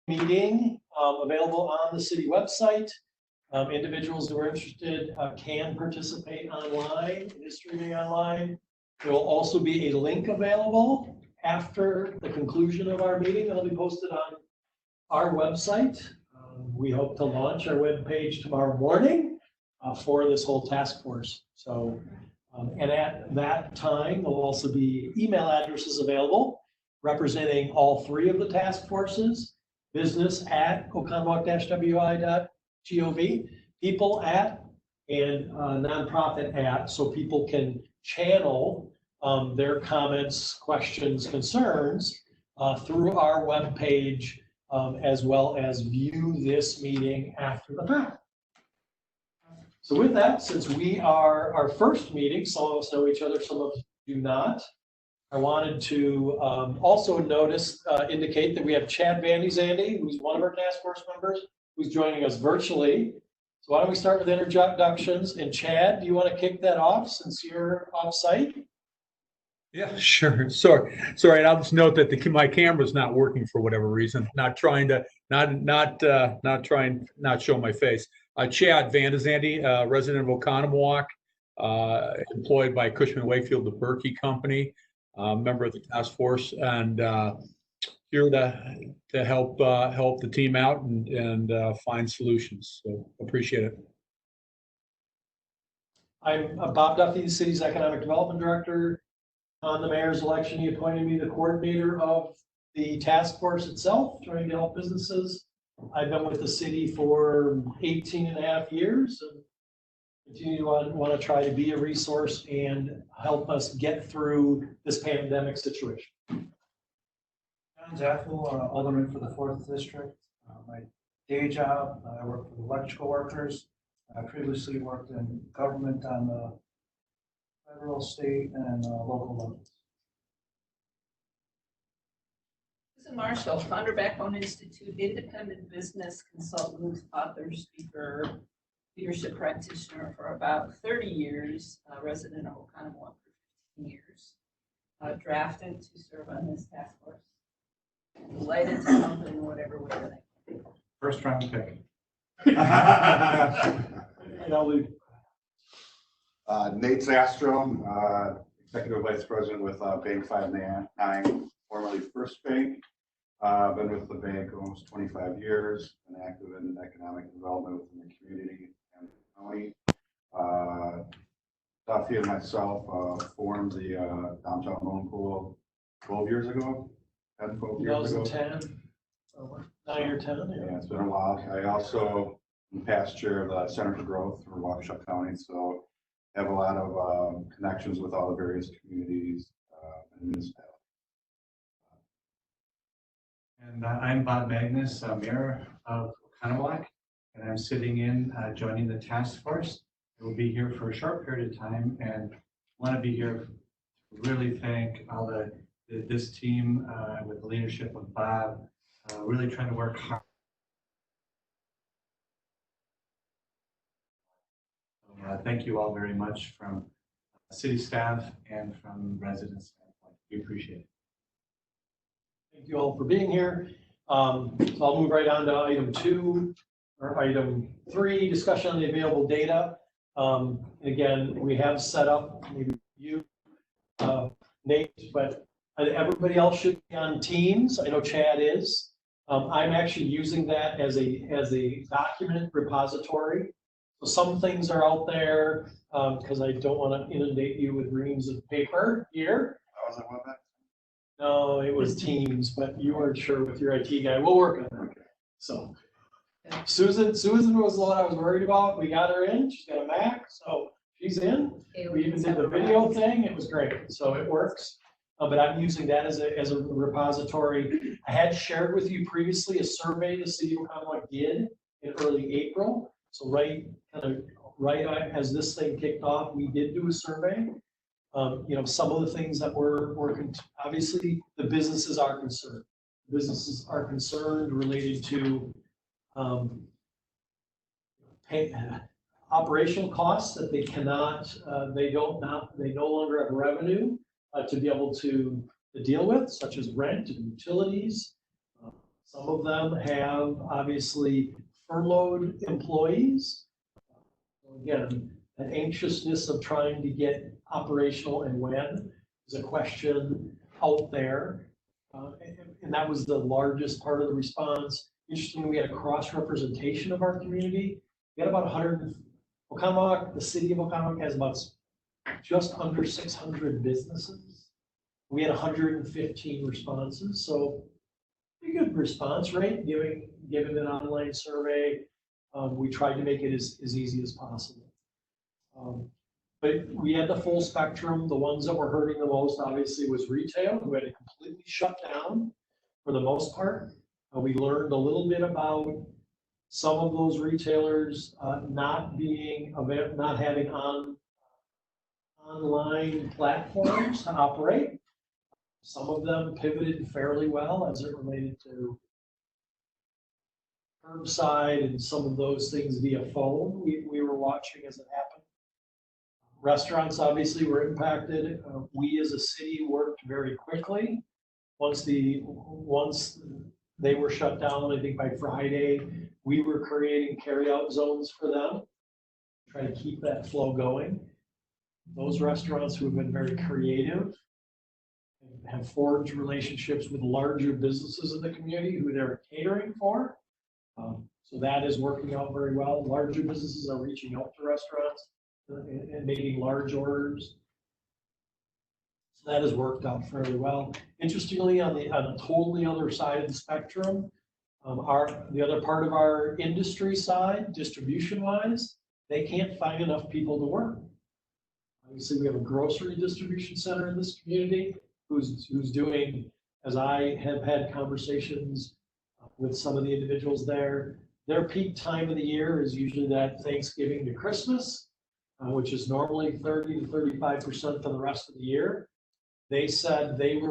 meeting available on the city website. Individuals who are interested can participate online. It is streaming online. There will also be a link available after the conclusion of our meeting that'll be posted on our website. We hope to launch our webpage tomorrow morning for this whole task force. So, and at that time, there'll also be email addresses available representing all three of the task forces: business@oconomowoc-wi.gov, people at, and nonprofit at, so people can channel their comments, questions, concerns through our webpage, as well as view this meeting after the fact. So with that, since we are our first meeting, some of us know each other, some of us do not. I wanted to also indicate that we have Chad Vandy-Zandy, who's one of our task force members, who's joining us virtually. So why don't we start with introductions? And Chad, do you want to kick that off since you're off site? Yeah, sure. Sorry. I'll just note that my camera's not working for whatever reason. Not trying to not show my face. Chad Vandy-Zandy, resident of Oconomowoc, employed by Cushman Wakefield, the Berkey Company, member of the task force, and here to help the team out and find solutions. So appreciate it. I'm Bob Duffy, the city's economic development director. On the mayor's election, he appointed me the coordinator of the task force itself, trying to help businesses. I've been with the city for 18 and a half years and continue to want to try to be a resource and help us get through this pandemic situation. John Zaffel, alderman for the 4th District. My day job, I work for the electrical workers. I previously worked in government on the federal, state, and local levels. Susan Marshall, founder, Backbone Institute, independent business consultant, author, speaker, leadership practitioner for about 30 years, resident of Oconomowoc for 15 years. Drafted to serve on this task force. Delighted to help in whatever way that I can. First round pick. Nate Zastrom, Executive Vice President with Bank 599, formerly First Bank. Been with the bank almost 25 years, been active in economic development within the community and the county. Duffy and myself formed the downtown loan pool 12 years ago, 10, 12 years ago. 2010, 9 or 10. Yeah, it's been a while. I also am past chair of the Center for Growth for Waukesha County, so have a lot of connections with all the various communities and municipalities. And I'm Bob Magnus, mayor of Oconomowoc, and I'm sitting in joining the task force. I will be here for a short period of time and want to be here to really thank all this team with the leadership of Bob, really trying to work hard. Thank you all very much from city staff and from residents standpoint. We appreciate it. Thank you all for being here. So I'll move right on to item 3, discussion on the available data. Again, we have set up, maybe you, Nate, but everybody else should be on Teams. I know Chad is. I'm actually using that as a document repository. So some things are out there because I don't want to inundate you with reams of paper here. How was it with that? No, it was Teams, but you weren't sure with your IT guy. We'll work on it. So Susan was the one I was worried about. We got her in. She's got a Mac, so she's in. We even did the video thing. It was great. So it works. But I'm using that as a repository. I had shared with you previously a survey the city of Oconomowoc did in early April. So right as this thing kicked off, we did do a survey. Some of the things that were obviously the businesses are concerned. Businesses are concerned related to operational costs that they cannot, they no longer have revenue to be able to deal with, such as rent and utilities. Some of them have obviously furloughed employees. So again, that anxiousness of trying to get operational and when is a question out there. And that was the largest part of the response. Interestingly, we had a cross-representation of our community. We had about 100, Oconomowoc, the city of Oconomowoc has about just under 600 businesses. We had 115 responses, so pretty good response rate, given an online survey. We tried to make it as easy as possible. But we had the full spectrum. The ones that were hurting the most, obviously, was retail, who had to completely shut down for the most part. We learned a little bit about some of those retailers not having online platforms to operate. Some of them pivoted fairly well as it related to curbside and some of those things via phone. We were watching as it happened. Restaurants obviously were impacted. We as a city worked very quickly. Once they were shut down, I think by Friday, we were creating carryout zones for them, trying to keep that flow going. Those restaurants who have been very creative have forged relationships with larger businesses in the community who they're catering for. So that is working out very well. Larger businesses are reaching out to restaurants and making large orders. So that has worked out fairly well. Interestingly, on the totally other side of the spectrum, the other part of our industry side, distribution-wise, they can't find enough people to work. Obviously, we have a grocery distribution center in this community who's doing, as I have had conversations with some of the individuals there, their peak time of the year is usually that Thanksgiving to Christmas, which is normally 30 to 35% of the rest of the year. They said they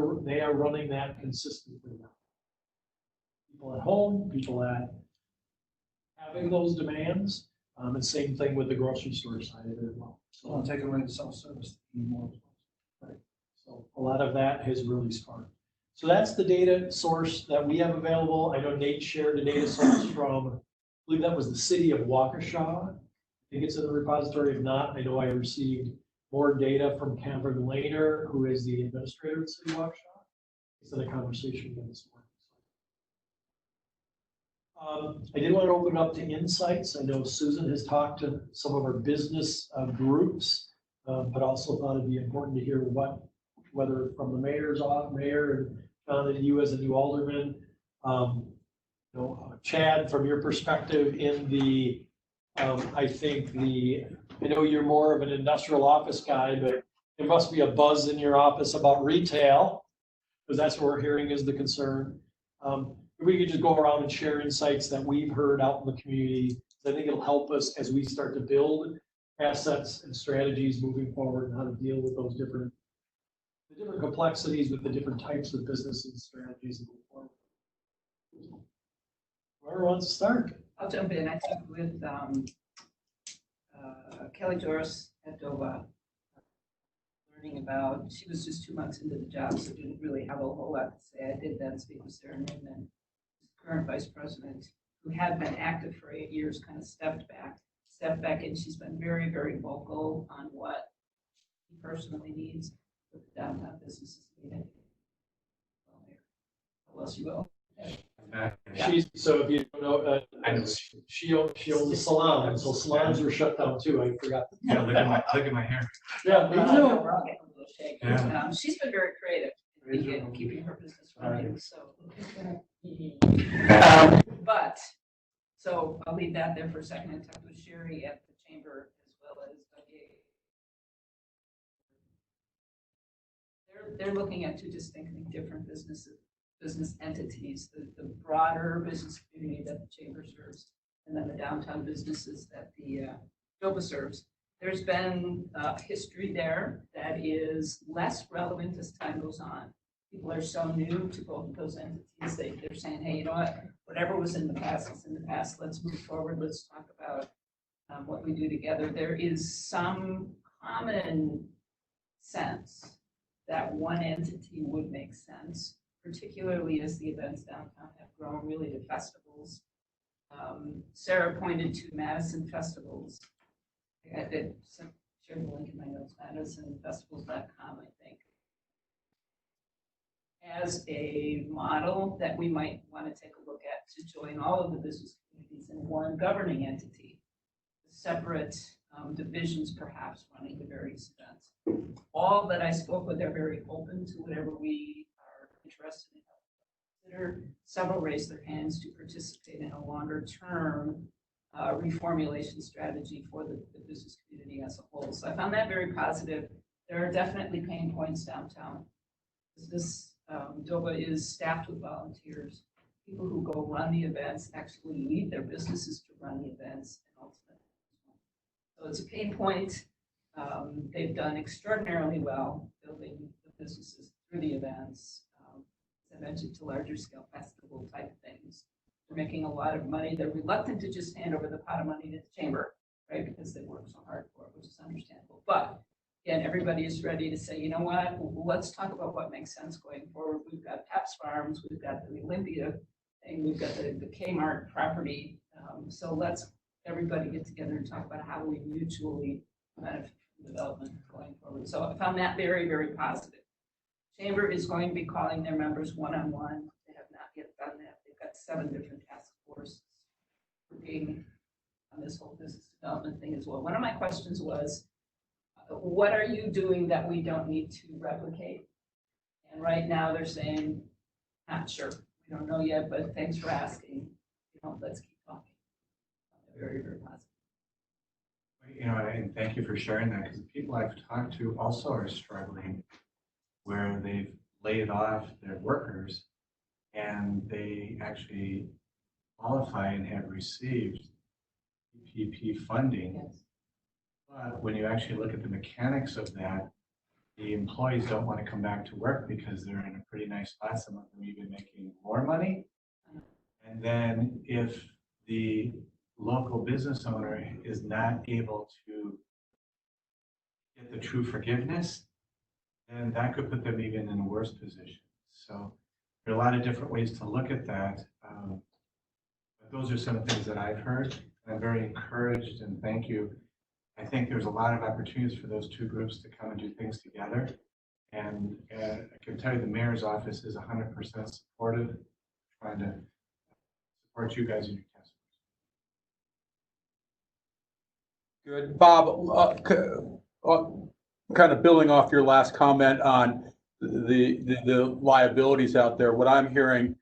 are running that consistently now. People at home, people at having those demands, and same thing with the grocery store side of it as well. So I'll take away the self-service anymore. Right. So a lot of that has really sparked. So that's the data source that we have available. I know Nate shared a data source from, I believe that was the city of Waukesha. I think it's in the repository. If not, I know I received more data from Cameron Lehner, who is the administrator of the city of Waukesha. He's in a conversation with this morning. I did want to open it up to insights. I know Susan has talked to some of our business groups, but also thought it'd be important to hear whether from the mayor's office, mayor and John, and you as a new alderman, Chad, from your perspective in the, I know you're more of an industrial office guy, but there must be a buzz in your office about retail, because that's what we're hearing is the concern. If we could just go around and share insights that we've heard out in the community, I think it'll help us as we start to build assets and strategies moving forward and how to deal with those different complexities with the different types of business and strategies that move forward. Whoever wants to start. I'll jump in. I talked with Kelly Doris at DOVA, learning about, she was just 2 months into the job, so didn't really have a whole lot to say. I did then speak with Sarah Newman, current vice president, who had been active for 8 years, kind of stepped back in. She's been very, very vocal on what he personally needs with the downtown businesses needed. How else you will? So if you don't know, she owns a salon, and so salons were shut down too. I forgot. Yeah, look at my hair. Yeah, me too. We're all getting a little shaky. Yeah. She's been very creative in keeping her business running, so. But, so I'll leave that there for a second and talk with Sherry at the chamber as well as they're looking at two distinctly different business entities, the broader business community that the chamber serves, and then the downtown businesses that the DOVA serves. There's been history there that is less relevant as time goes on. People are so new to both of those entities. They're saying, hey, you know what? Whatever was in the past is in the past. Let's move forward. Let's talk about what we do together. There is some common sense that one entity would make sense, particularly as the events downtown have grown really to festivals. Sarah pointed to Madison Festivals. I did share the link in my notes, madisonfestivals.com, I think, as a model that we might want to take a look at to join all of the business communities in one governing entity, separate divisions perhaps running the various events. All that I spoke with are very open to whatever we are interested in. Several raised their hands to participate in a longer term reformulation strategy for the business community as a whole. So I found that very positive. There are definitely pain points downtown. This DOBA is staffed with volunteers, people who go run the events, actually lead their businesses to run the events, and ultimately. So it's a pain point. They've done extraordinarily well building the businesses through the events. As I mentioned, to larger scale festival type things. They're making a lot of money. They're reluctant to just hand over the pot of money to the chamber, right? Because they work so hard for it, which is understandable. But again, everybody is ready to say, you know what, let's talk about what makes sense going forward. We've got Pabst Farms, we've got the Olympia thing, we've got the Kmart property. So let's everybody get together and talk about how we mutually benefit from development going forward. So I found that very, very positive. Chamber is going to be calling their members one-on-one. They have not yet done that. They've got 7 different task forces working on this whole business development thing as well. One of my questions was, what are you doing that we don't need to replicate? And right now they're saying, not sure. We don't know yet, but thanks for asking. Let's keep talking. Very, very positive. And thank you for sharing that, because the people I've talked to also are struggling where they've laid off their workers and they actually qualify and have received PPP funding. Yes. But when you actually look at the mechanics of that, the employees don't want to come back to work because they're in a pretty nice spot. Some of them even making more money. And then if the local business owner is not able to get the true forgiveness, then that could put them even in a worse position. So there are a lot of different ways to look at that. But those are some things that I've heard, and I'm very encouraged, and thank you. I think there's a lot of opportunities for those two groups to come and do things together. And I can tell you the mayor's office is 100% supportive, trying to support you guys in your task force. Good. Bob, kind of building off your last comment on the liabilities out there, what I'm hearing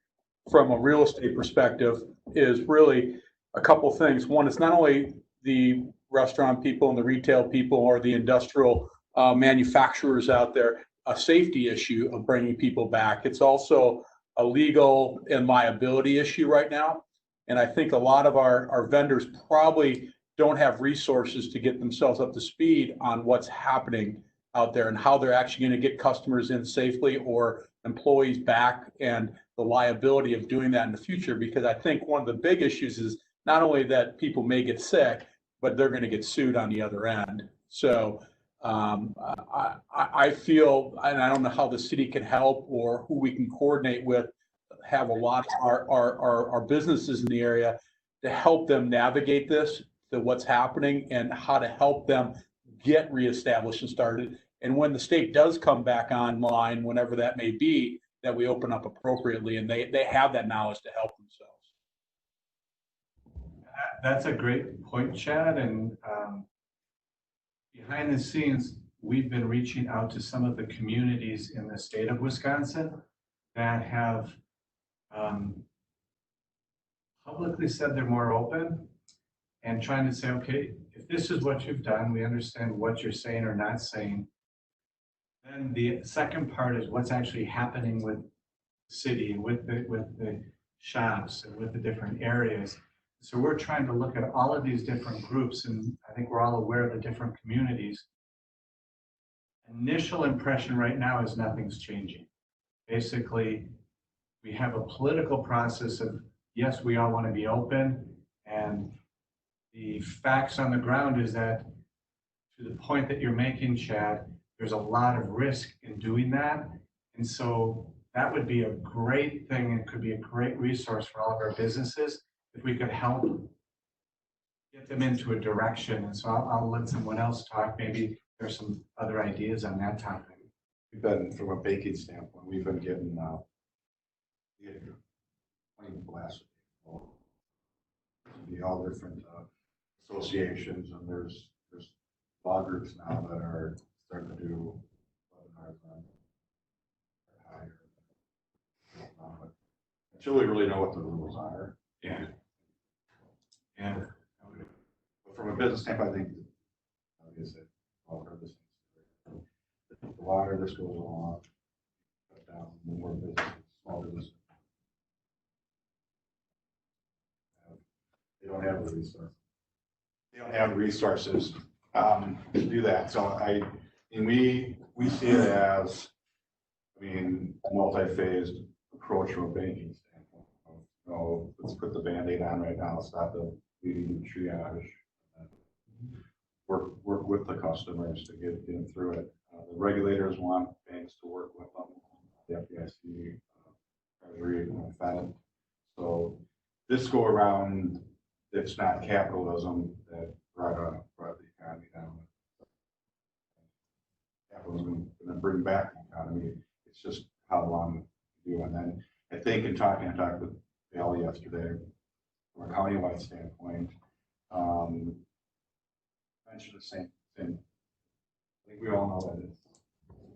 from a real estate perspective is really a couple things. One, it's not only the restaurant people and the retail people or the industrial manufacturers out there, a safety issue of bringing people back. It's also a legal and liability issue right now. And I think a lot of our vendors probably don't have resources to get themselves up to speed on what's happening out there and how they're actually going to get customers in safely or employees back, and the liability of doing that in the future. Because I think one of the big issues is not only that people may get sick, but they're going to get sued on the other end. So I feel, and I don't know how the city can help or who we can coordinate with, have a lot of our businesses in the area to help them navigate this, to what's happening, and how to help them get reestablished and started. And when the state does come back online, whenever that may be, that we open up appropriately, and they have that knowledge to help themselves. That's a great point, Chad. And behind the scenes, we've been reaching out to some of the communities in the state of Wisconsin that have publicly said they're more open, and trying to say, okay, if this is what you've done, we understand what you're saying or not saying. Then the second part is what's actually happening with the city and with the shops and with the different areas. So we're trying to look at all of these different groups, and I think we're all aware of the different communities. Initial impression right now is nothing's changing. Basically, we have a political process of, yes, we all want to be open, and the facts on the ground is that, to the point that you're making, Chad, there's a lot of risk in doing that. And so that would be a great thing. It could be a great resource for all of our businesses if we could help get them into a direction. And so I'll let someone else talk. Maybe there's some other ideas on that topic. We've been, from a baking standpoint, we've been getting, 20 blasts. Be all different associations, and there's law groups now that are starting to do webinars on higher. Until we really know what the rules are. Yeah. But from a business standpoint, I think, obviously, all heard this. The longer this goes on, cut down the more business, small business. They don't have the resources. They don't have the resources to do that. So we see it as, I mean, a multi-phased approach from a banking standpoint. You know, let's put the Band-Aid on right now, stop the bleeding triage, work with the customers to get them through it. The regulators want banks to work with them, the FDIC, Treasury, and Fed. So this go around, it's not capitalism that brought the economy down. Capitalism is going to bring back the economy. It's just how long you do. And then I think I talked with Al yesterday from a countywide standpoint. Mentioned the same thing. I think we all know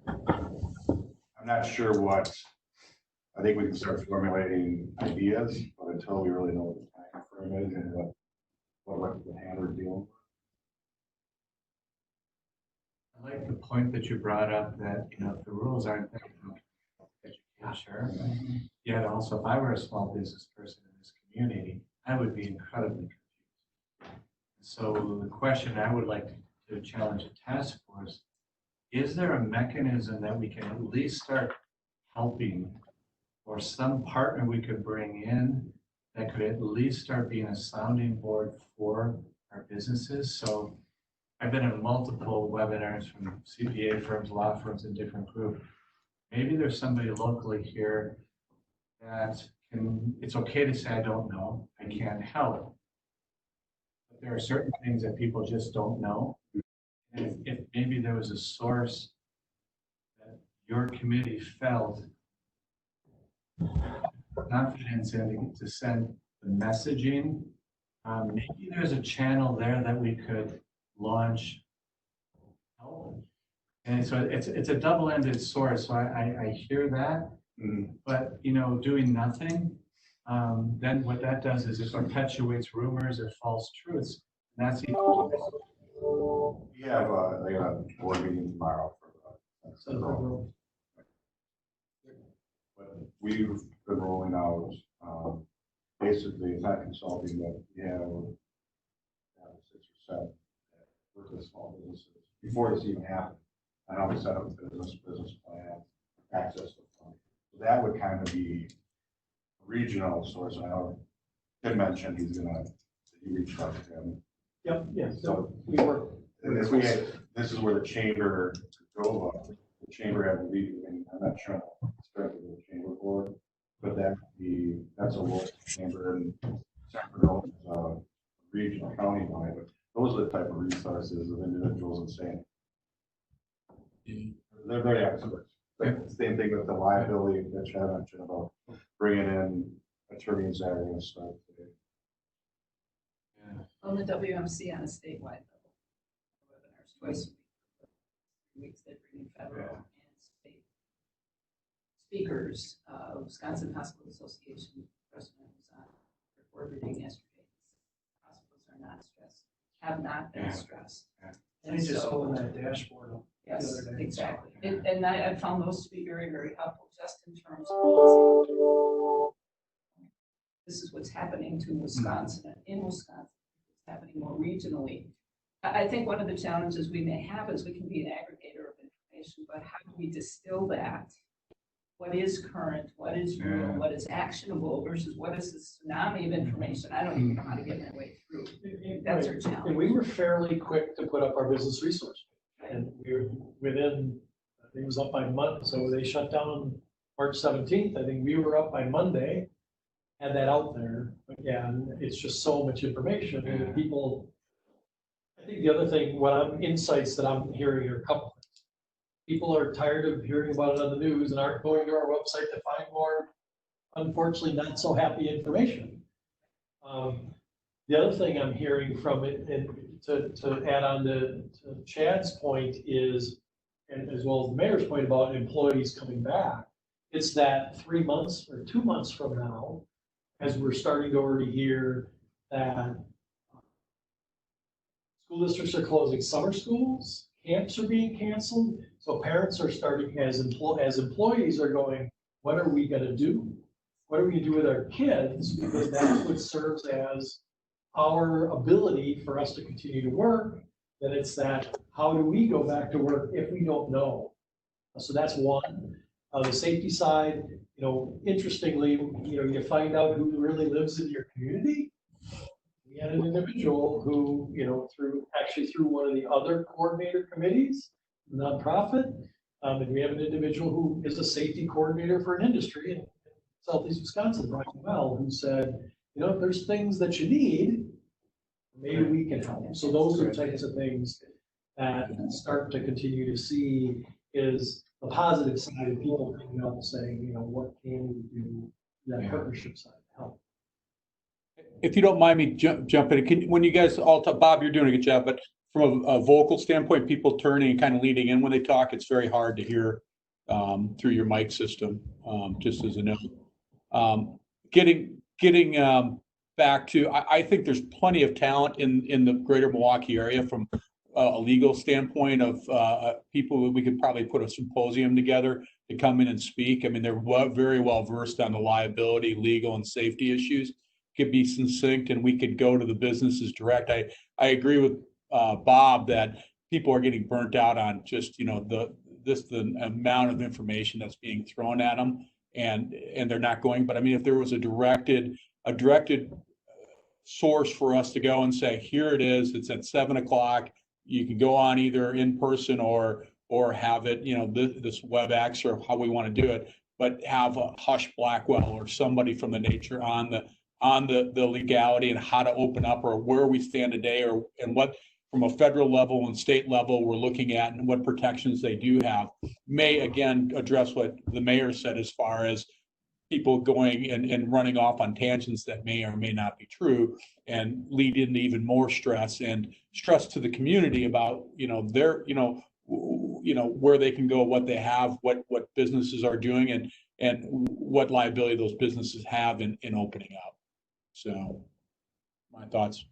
that I'm not sure what. I think we can start formulating ideas, but until we really know what the time frame is and what the hand we're dealing with. I like the point that you brought up that, you know, if the rules aren't there, sure. Yet also, if I were a small business person in this community, I would be incredibly confused. So the question I would like to challenge the task force, is there a mechanism that we can at least start helping, or some partner we could bring in that could at least start being a sounding board for our businesses? So I've been in multiple webinars from CPA firms, law firms, and different groups. Maybe there's somebody locally here that it's okay to say, I don't know, I can't help. But there are certain things that people just don't know. And if maybe there was a source that your committee felt confidence in to send the messaging, maybe there's a channel there that we could launch help. And so it's a double-ended sword. So I hear that, but you know, doing nothing, then what that does is it perpetuates rumors or false truths. And that's equal. We have a board meeting tomorrow for but we've been rolling out basically it's not consulting, but we have 6 or 7 that work with small businesses before this even happened. I know we set up a business plan, access to funds. So that would kind of be a regional source. I know Tim mentioned he reached out to him. Yep, yeah, so we work. And this is where the chamber drove up. The chamber had to lead, and I'm not sure the strength of the chamber board, but that's a local chamber and Sacramento is a regional county wide. But those are the type of resources of individuals and saying, they're very experts. Same thing with the liability that I mentioned about bringing in attorneys that are going to start today. On the WMC on a statewide level, webinars twice a week. They bring in federal and state speakers. Wisconsin Hospital Association president was on their board meeting yesterday. Hospitals are not stressed, have not been stressed. They just opened that dashboard up. Yes, exactly. And I found those to be very, very helpful just in terms of this is what's happening to Wisconsin and in Wisconsin. It's happening more regionally. I think one of the challenges we may have is we can be an aggregator of information, but how do we distill that? What is current, what is real, what is actionable versus what is this tsunami of information? I don't even know how to get my way through. That's our challenge. And we were fairly quick to put up our business resource. And we were within, I think it was up by a month, so they shut down March 17th. I think we were up by Monday, had that out there. Again, it's just so much information and people, I think the other thing, insights that I'm hearing are a couple things. People are tired of hearing about it on the news and aren't going to our website to find more, unfortunately, not so happy information. The other thing I'm hearing from it, and to add on to Chad's point is, and as well as the mayor's point about employees coming back, it's that 3 months or 2 months from now, as we're starting to already hear that school districts are closing summer schools, camps are being canceled, so parents are starting, as employees are going, what are we gonna do? What are we gonna do with our kids? Because that's what serves as our ability for us to continue to work. That it's that, how do we go back to work if we don't know? So that's one. On the safety side, interestingly, you find out who really lives in your community. We had an individual who, through one of the other coordinator committees, nonprofit, and we have an individual who is a safety coordinator for an industry in Southeast Wisconsin, Brian Bell, who said, if there's things that you need, maybe we can help. So those are types of things that start to continue to see is the positive side of people coming up and saying, what can we do, that partnership side to help. If you don't mind me jumping, when you guys all talk, Bob, you're doing a good job, but from a vocal standpoint, people turning and kind of leaning in when they talk, it's very hard to hear through your mic system, just as a note. Getting back to, I think there's plenty of talent in the greater Milwaukee area from a legal standpoint of people. We could probably put a symposium together to come in and speak. I mean, they're very well versed on the liability, legal, and safety issues. Could be succinct, and we could go to the businesses direct. I agree with Bob that people are getting burnt out on just the amount of information that's being thrown at them, and they're not going. But I mean, if there was a directed source for us to go and say, here it is, it's at 7 o'clock. You can go on either in person or have it, this WebEx or how we want to do it, but have a Hush Blackwell or somebody from the nature on the legality and how to open up or where we stand today and what from a federal level and state level we're looking at and what protections they do have may again address what the mayor said as far as people going and running off on tangents that may or may not be true and lead into even more stress to the community about their where they can go, what they have, what businesses are doing and what liability those businesses have in opening up. So my thoughts.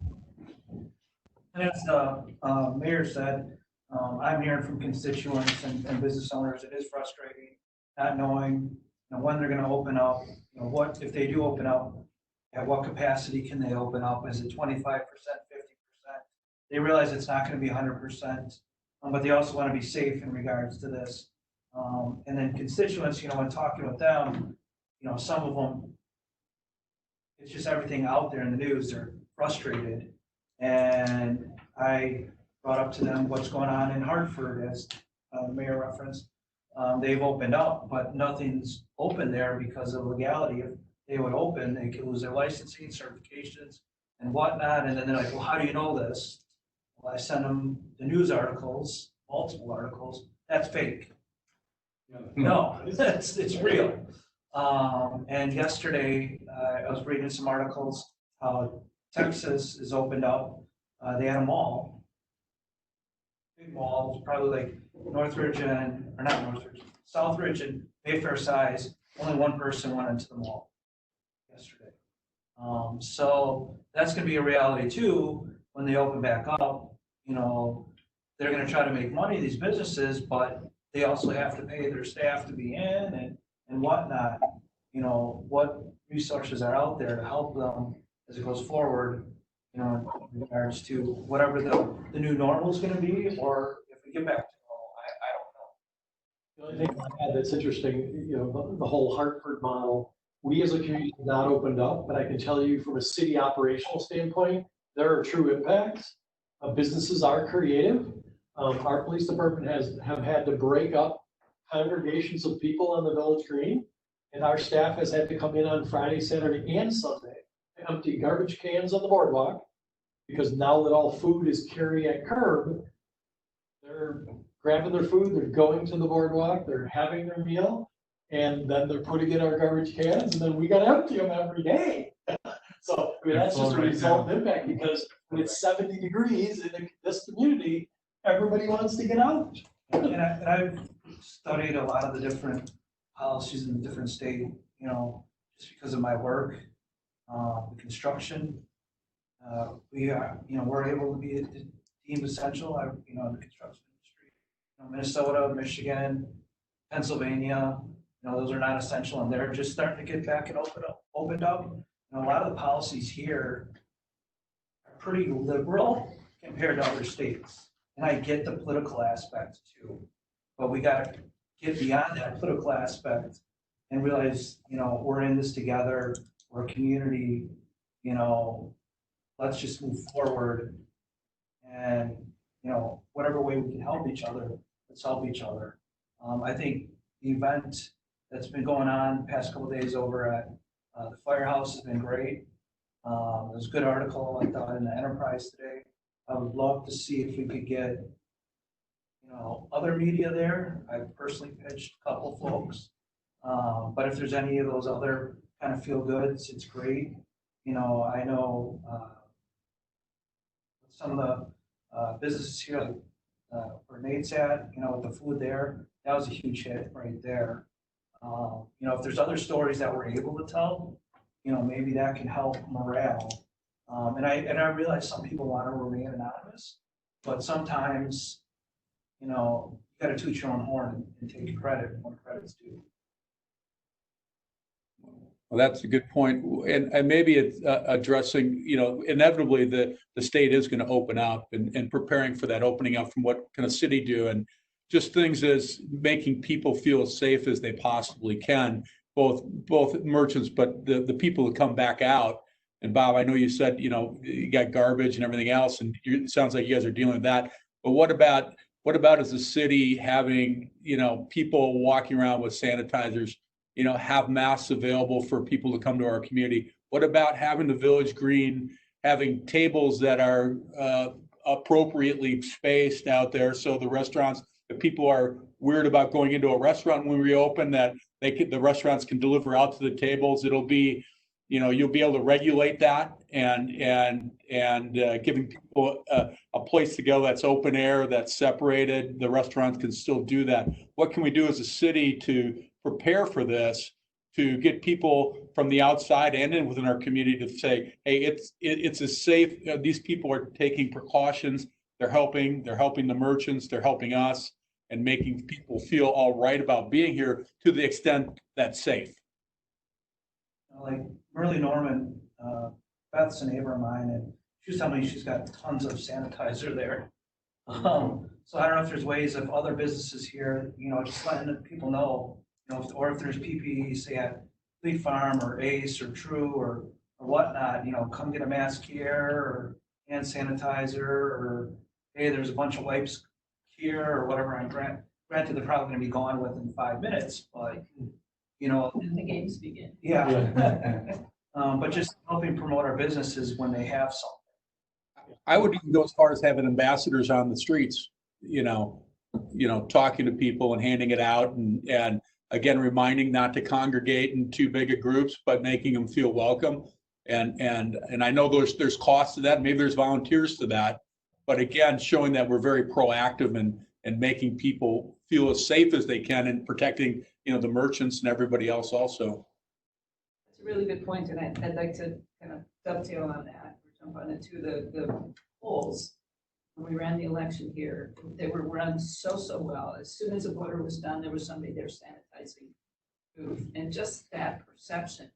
And as the mayor said, I'm hearing from constituents and business owners, it is frustrating not knowing when they're going to open up, what if they do open up, at what capacity can they open up? Is it 25%, 50%? They realize it's not going to be 100%, but they also want to be safe in regards to this. And then constituents, when talking with them, some of them, it's just everything out there in the news. They're frustrated. And I brought up to them what's going on in Hartford, as the mayor referenced. They've opened up, but nothing's open there because of legality. If they would open, they could lose their licensing, certifications, and whatnot. And then they're like, well, how do you know this? Well, I send them the news articles, multiple articles. That's fake. No, it's real. And yesterday, I was reading some articles how Texas is opened up. They had a mall, big mall, probably like Southridge and Mayfair size. Only one person went into the mall yesterday. So that's going to be a reality too when they open back up. They're going to try to make money, these businesses, but they also have to pay their staff to be in and whatnot. What resources are out there to help them as it goes forward, in regards to whatever the new normal is going to be, or if we get back to normal, I don't know. The only thing I had that's interesting, the whole Hartford model, we as a community have not opened up, but I can tell you from a city operational standpoint, there are true impacts. Businesses are creative. Our police department have had to break up congregations of people on the village green And our staff has had to come in on Friday, Saturday, and Sunday to empty garbage cans on the boardwalk. Because now that all food is carry at curb, they're grabbing their food, they're going to the boardwalk, they're having their meal, and then they're putting in our garbage cans, and then we gotta empty them every day. So, I mean, that's just a resultant impact, because when it's 70 degrees in this community, everybody wants to get out. And I've studied a lot of the different policies in the different state, you know, just because of my work, the construction. We are, you know, we're able to be deemed essential, you know, in the construction industry. You know, Minnesota, Michigan, Pennsylvania, you know, those are not essential, and they're just starting to get back and opened up. You know, a lot of the policies here are pretty liberal compared to other states. And I get the political aspect too, but we got to get beyond that political aspect and realize, you know, we're in this together, we're a community, you know, let's just move forward. And, you know, whatever way we can help each other, let's help each other. I think the event that's been going on the past couple of days over at the firehouse has been great. There's a good article I thought in the Enterprise today. I would love to see if we could get, you know, other media there. I've personally pitched a couple folks. But if there's any of those other kind of feel goods, it's great. You know, I know some of the businesses here, like where Nate's at, you know, with the food there, that was a huge hit right there. You know, if there's other stories that we're able to tell, you know, maybe that can help morale. And I realize some people want to remain anonymous, but sometimes, you know, you got to toot your own horn and take credit when credit's due. Well, that's a good point. And maybe it's addressing, you know, inevitably the state is going to open up and preparing for that opening up from what can a city do, and just things as making people feel as safe as they possibly can, both merchants, but the people who come back out. And Bob, I know you said, you know, you got garbage and everything else, and it sounds like you guys are dealing with that. But what about as a city having, you know, people walking around with sanitizers, you know, have masks available for people to come to our community? What about having the Village Green, having tables that are appropriately spaced out there, so the restaurants, if people are weird about going into a restaurant when we reopen, that the restaurants can deliver out to the tables. It'll be, you know, you'll be able to regulate that and giving people a place to go that's open air, that's separated. The restaurants can still do that. What can we do as a city to prepare for this, to get people from the outside and in within our community to say, hey, it's a safe, these people are taking precautions, they're helping the merchants, they're helping us, and making people feel all right about being here to the extent that's safe. Like Merle Norman, Beth's a neighbor of mine, and she was telling me she's got tons of sanitizer there. So I don't know if there's ways of other businesses here, you know, just letting people know, you know, or if there's PPE, say at Fleet Farm or Ace or True or whatnot, you know, come get a mask here or hand sanitizer, or hey, there's a bunch of wipes here or whatever. I'm granted they're probably going to be gone within 5 minutes, but you know, And the games begin. yeah. But just helping promote our businesses when they have something. I would even go as far as having ambassadors on the streets, you know, talking to people and handing it out, and again, reminding not to congregate in too big of groups, but making them feel welcome. And I know there's costs to that. Maybe there's volunteers to that, but again, showing that we're very proactive and making people feel as safe as they can and protecting, you know, the merchants and everybody else also. That's a really good point, and I'd like to kind of dovetail on that, or jump on it too. The polls, when we ran the election here, they were run so well. As soon as the voter was done, there was somebody there sanitizing booth, and just that perception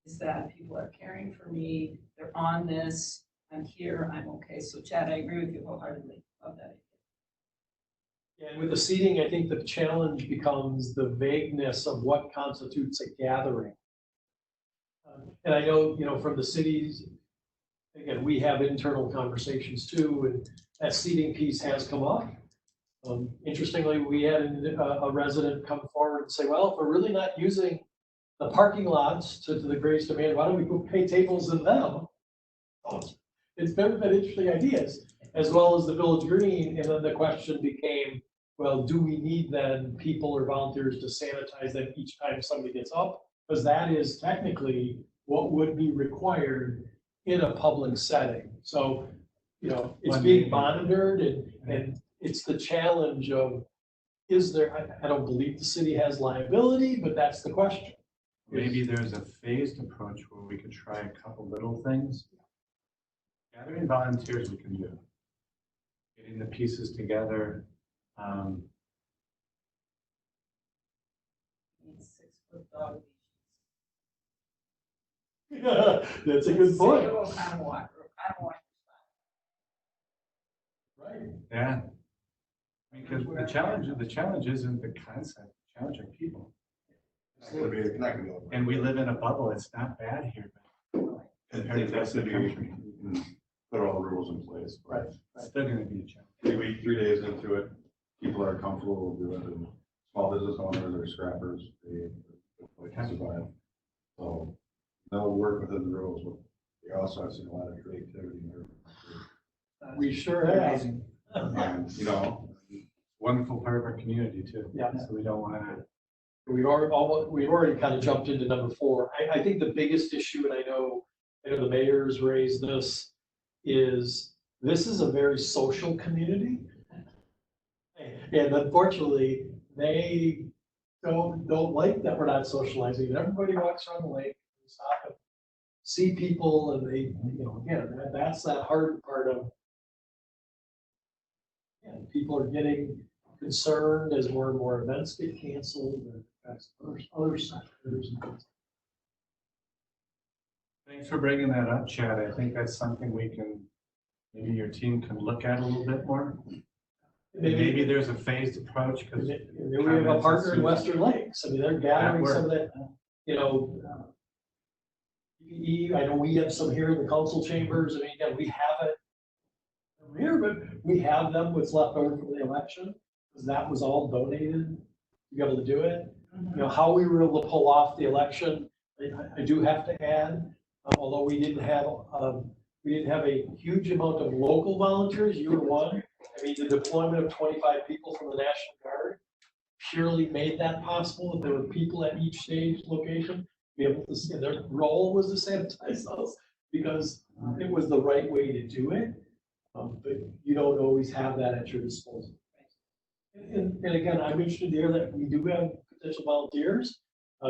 is that people are caring for me, they're on this, I'm here, I'm okay. So Chad, I agree with you wholeheartedly. Love that. And with the seating, I think the challenge becomes the vagueness of what constitutes a gathering. And I know, you know, from the cities, again, we have internal conversations too, and that seating piece has come up. Interestingly, we had a resident come forward and say, well, if we're really not using the parking lots to the greatest demand, why don't we put pay tables in them? Oh, it's been interesting ideas, as well as the village green, and then the question became, well, do we need then people or volunteers to sanitize them each time somebody gets up? Because that is technically what would be required in a public setting. So, you know, it's being monitored and it's the challenge of, is there, I don't believe the city has liability, but that's the question. Maybe there's a phased approach where we could try a couple little things. Gathering volunteers we can do. Getting the pieces together. Need 6-foot dog. That's a good point. Say Oconomowoc or Oconomowoc. Right. Yeah. Because the challenge isn't the concept, the challenge are people. It's gonna be, not gonna be. And we live in a bubble, it's not bad here, but compared to the rest of the country, Put all the rules in place. Right. it's still gonna be a challenge. 3 days into it, people are comfortable with it, and small business owners or scrappers, they can survive. So they'll work within the rules, but they also have seen a lot of creativity in there. We sure have. Amazing. And, you know, Wonderful part of our community too. Yeah. So we don't wanna, We've already kind of jumped into number 4. I think the biggest issue, and I know the mayor's raised this, is this is a very social community. And unfortunately, they don't like that we're not socializing. Everybody walks around the lake, and stop and see people, and they, you know, again, that's that hard part of, and people are getting concerned as more and more events get canceled, and that's other sectors. thanks for bringing that up, Chad. I think that's something we can, maybe your team can look at a little bit more. Maybe there's a phased approach, because We have a partner in Western Lakes. I mean, they're gathering some of that, you know, I know we have some here in the council chambers. I mean, again, we have it here, but we have them, what's left over from the election, because that was all donated to be able to do it. You know, how we were able to pull off the election, I do have to add, although we didn't have a huge amount of local volunteers, you were one. I mean, the deployment of 25 people from the National Guard purely made that possible, that there were people at each stage location, be able to see, their role was to sanitize those, because it was the right way to do it. But you don't always have that at your disposal. And again, I'm interested to hear that we do have potential volunteers,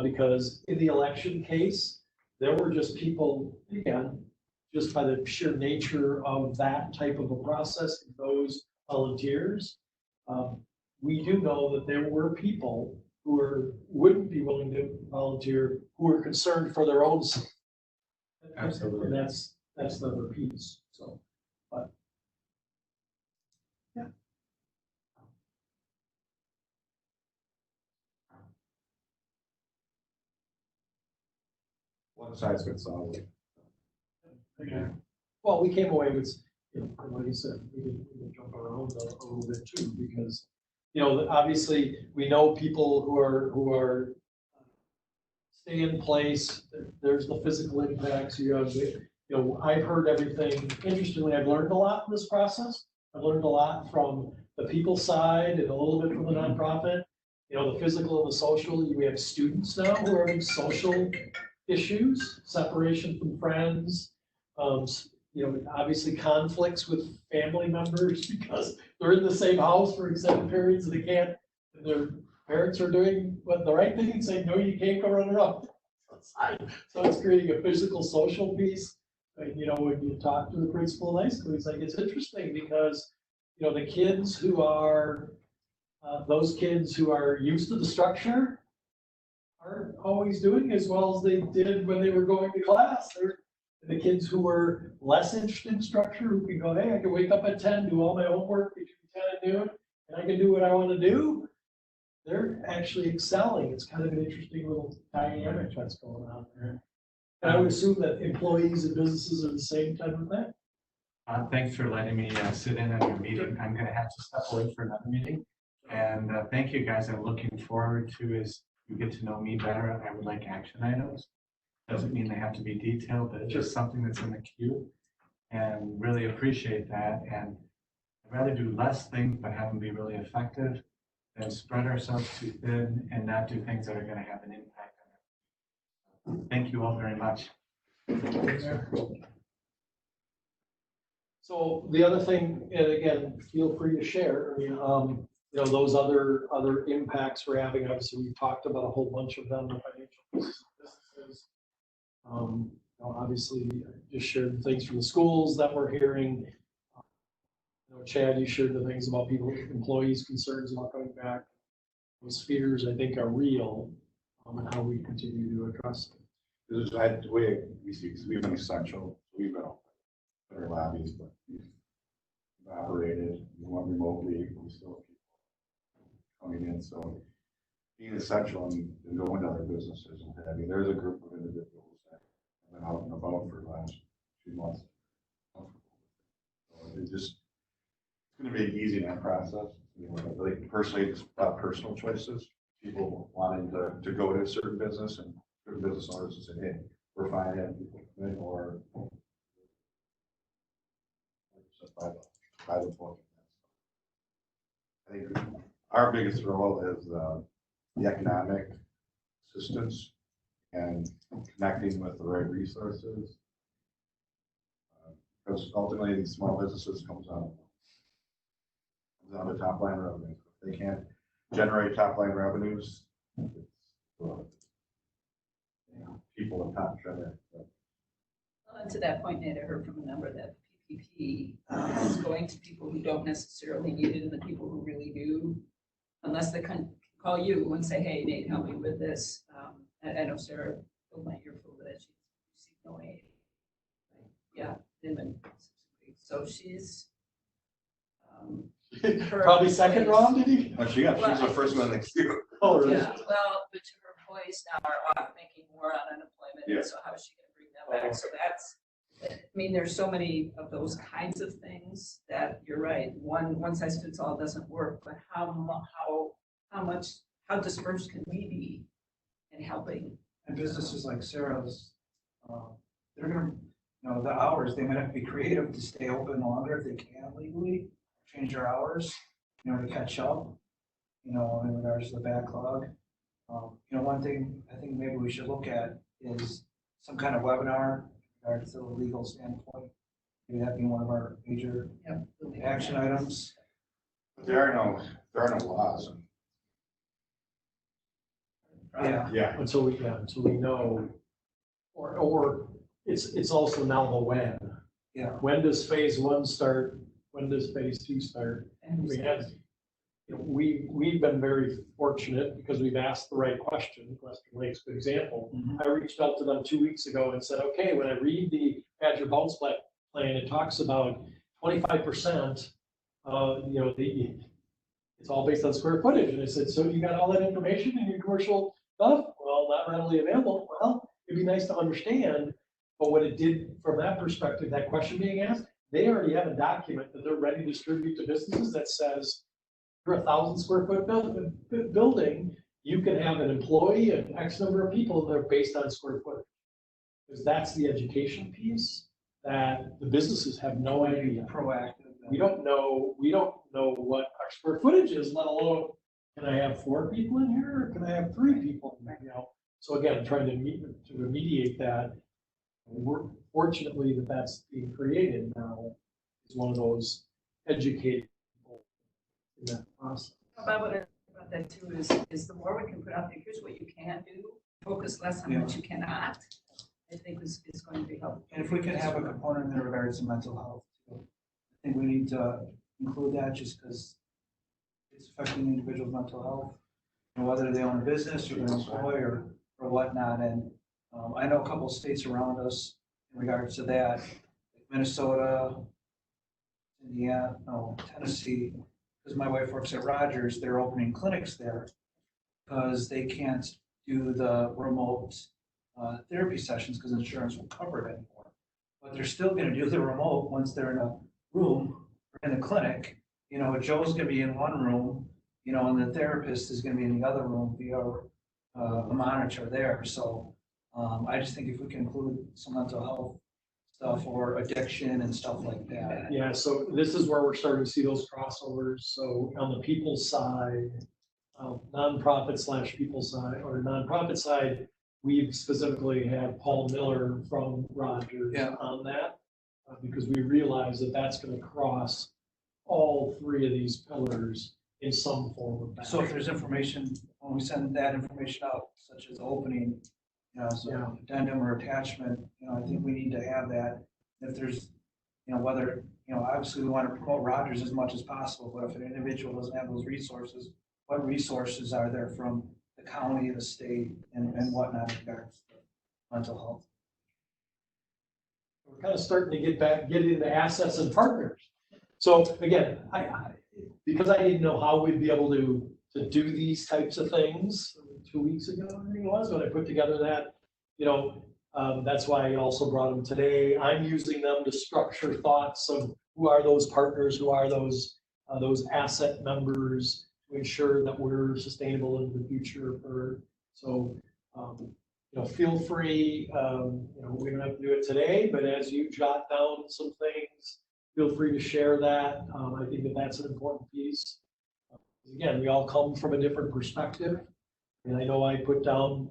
because in the election case, there were just people, again, just by the sheer nature of that type of a process, those volunteers, we do know that there were people who wouldn't be willing to volunteer, who were concerned for their own safety. Absolutely. And that's the other piece, so, but. Yeah. one size fits all. Yeah. Well, we came away with, you know, like you said, we can jump around a little bit too, because, you know, obviously, we know people who are stay in place, there's the physical impacts, you have, you know, I've heard everything. Interestingly, I've learned a lot in this process. I've learned a lot from the people side and a little bit from the nonprofit. You know, the physical and the social, we have students now who are having social issues, separation from friends, you know, obviously conflicts with family members because they're in the same house for extended periods and they can't, and their parents are doing what the right thing and saying, no, you can't go run around outside. So it's creating a physical, social piece. And, you know, when you talk to the principal in high school, he's like, it's interesting because, you know, the kids who are, those kids who are used to the structure aren't always doing as well as they did when they were going to class. They're the kids who were less interested in structure, who can go, hey, I can wake up at 10, do all my homework between 10 and noon, and I can do what I want to do. They're actually excelling. It's kind of an interesting little dynamic that's going on there. And I would assume that employees and businesses are the same type of thing. Thanks for letting me sit in on your meeting. I'm going to have to step away for another meeting. And thank you guys. I'm looking forward to as you get to know me better, I would like action items. Doesn't mean they have to be detailed, but it's just something that's in the queue. And really appreciate that. And I'd rather do less things, but have them be really effective than spread ourselves too thin and not do things that are gonna have an impact on it. Thank you all very much. So the other thing, and again, feel free to share, I mean, you know, those other impacts we're having, obviously, we've talked about a whole bunch of them, the financial businesses. You know, obviously, I just shared things from the schools that we're hearing. You know, Chad, you shared the things about people, employees' concerns about coming back. Those fears, I think, are real, and how we continue to address them. This is the way we see, because we've been essential, we've been in our lobbies, but we've operated, we went remotely, we still have people coming in, so being essential and going to other businesses and having, there's a group of individuals that have been out and about for the last 2 months. So it's just, it's gonna be an easy enough process, you know, like personally, it's about personal choices, people wanting to go to a certain business and certain business owners and say, hey, we're fine having people come in, or by the book. I think our biggest role is the economic assistance and connecting with the right resources. Because ultimately, these small businesses comes on the top line revenue. If they can't generate top line revenues, it's, you know, people are not trying to. Well, and to that point, Nate, I heard from a number that PPP is going to people who don't necessarily need it and the people who really do, unless they can call you and say, hey, Nate, help me with this. I know Sarah filled my ear full of that. She's received no aid. Yeah, so she's Probably second round, did he? Oh, she's the first one next to you. Oh, really? Yeah, well, but her employees now are off making more on unemployment, Yeah. and so how is she gonna bring that back? So that's, I mean, there's so many of those kinds of things that you're right. One size fits all doesn't work, but how dispersed can we be in helping? And businesses like Sarah's, they're gonna, you know, the hours, they might have to be creative to stay open longer if they can legally, change their hours, you know, to catch up, you know, in regards to the backlog. You know, one thing I think maybe we should look at is some kind of webinar in regards to the legal standpoint. Maybe that being one of our major action items. But there are no laws. Yeah. Until we know, or it's also now the when. Yeah. When does phase 1 start? When does phase 2 start? And We had, you know, we've been very fortunate because we've asked the right question. Western Lake's a good example. Mhm. I reached out to them 2 weeks ago and said, okay, when I read the Badger Bounce Plan, it talks about 25%, you know, it's all based on square footage. And I said, so you got all that information in your commercial stuff? Well, not readily available. Well, it'd be nice to understand. But what it did from that perspective, that question being asked, they already have a document that they're ready to distribute to businesses that says, you're 1,000 square foot building, you can have an employee and X number of people that are based on square footage. Because that's the education piece that the businesses have no idea. Proactive. We don't know what our square footage is, let alone, can I have 4 people in here or can I have 3 people? You know, so again, trying to remediate that. We're fortunately that's being created now is one of those educated people in that process. about that too is the more we can put out there, here's what you can do, focus less on what you cannot, I think is going to be helpful. And if we could have a component in regards to mental health, too, I think we need to include that just because it's affecting the individual's mental health, and whether they own a business or they're an employee or whatnot. And I know a couple of states around us in regards to that, like Minnesota, Indiana, Tennessee, because my wife works at Rogers, they're opening clinics there because they can't do the remote therapy sessions because insurance won't cover it anymore. But they're still going to do the remote once they're in a room or in the clinic. You know, Joe's going to be in one room, you know, and the therapist is going to be in the other room via a monitor there. So I just think if we can include some mental health stuff or addiction and stuff like that. Yeah, so this is where we're starting to see those crossovers. So on the people side, nonprofit slash people side, or nonprofit side, we've specifically had Paul Miller from Rogers Yeah. on that, because we realize that that's gonna cross all three of these pillars in some form of So if fashion. there's information, when we send that information out, such as opening, so Yeah. addendum or attachment, I think we need to have that. If there's, whether, obviously we want to promote Rogers as much as possible, but if an individual doesn't have those resources, what resources are there from the county, the state, and whatnot in regards to mental health? We're kind of starting to get into assets and partners. So again, because I didn't know how we'd be able to do these types of things 2 weeks ago, I think it was, when I put together that, that's why I also brought them today. I'm using them to structure thoughts of who are those partners, who are those asset members, to ensure that we're sustainable in the future. Feel free, we don't have to do it today, but as you jot down some things, feel free to share that. I think that's an important piece. Again, we all come from a different perspective. And I know I put down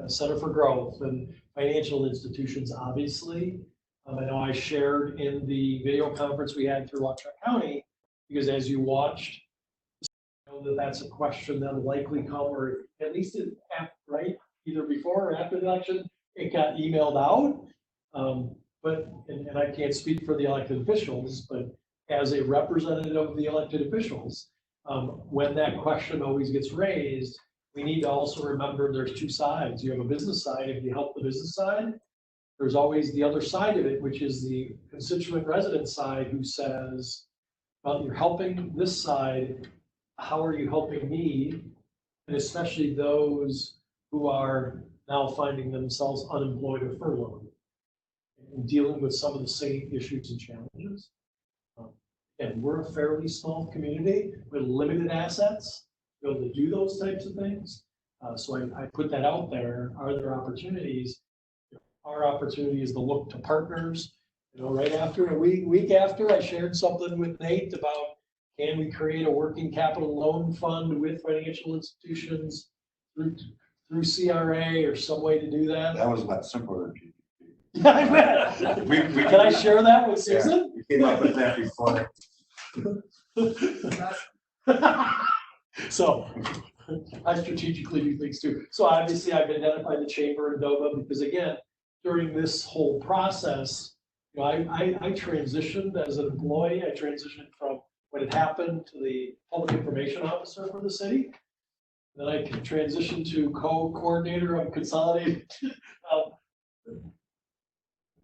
Center for Growth and financial institutions, obviously. I know I shared in the video conference we had through Waukesha County, because as you watched, that's a question that'll likely come, or at least right, either before or after the election, it got emailed out. And I can't speak for the elected officials, but as a representative of the elected officials, when that question always gets raised, we need to also remember there's two sides. You have a business side. If you help the business side, there's always the other side of it, which is the constituent resident side, who says, well, you're helping this side. How are you helping me? And especially those who are now finding themselves unemployed or furloughed and dealing with some of the same issues and challenges. And we're a fairly small community with limited assets to be able to do those types of things. So I put that out there. Are there opportunities? Our opportunity is to look to partners. Right after a week after, I shared something with Nate about, can we create a working capital loan fund with financial institutions through CRA or some way to do that? That was a lot simpler than Yeah, I bet. Can I share that with Susan? we came up with that before. So I strategically do things too. So obviously I've identified the chamber in Doba because, again, during this whole process, I transitioned as an employee. I transitioned from what had happened to the public information officer for the city. Then I transitioned to co-coordinator of consolidated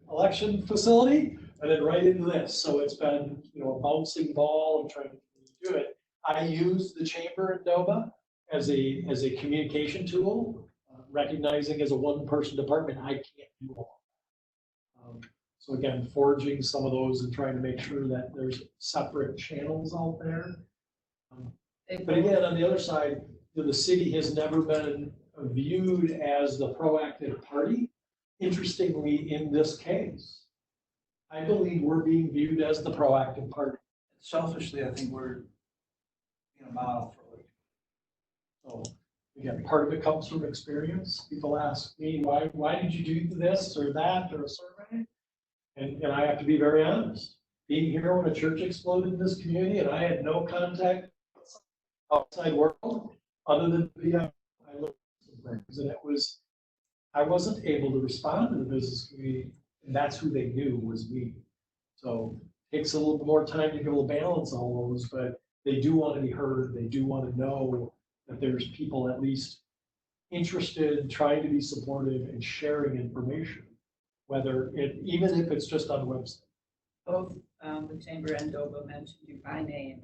election facility, and then right into this. So it's been, a bouncing ball. I'm trying to do it. I use the chamber in Doba as a communication tool, recognizing as a one-person department, I can't do all. So again, forging some of those and trying to make sure that there's separate channels out there. But again, on the other side, the city has never been viewed as the proactive party. Interestingly, in this case, I believe we're being viewed as the proactive party. Selfishly, I think we're a model for it. So again, part of it comes from experience. People ask me, why did you do this or that or a survey? And I have to be very honest. Being here when a church exploded in this community and I had no contact outside world other than I looked at some things, and I wasn't able to respond to the business community, and that's who they knew was me. So it takes a little bit more time to be able to balance all those, but they do want to be heard. They do want to know that there's people at least interested, trying to be supportive and sharing information, even if it's just on the website. Both the chamber and Doba mentioned you by name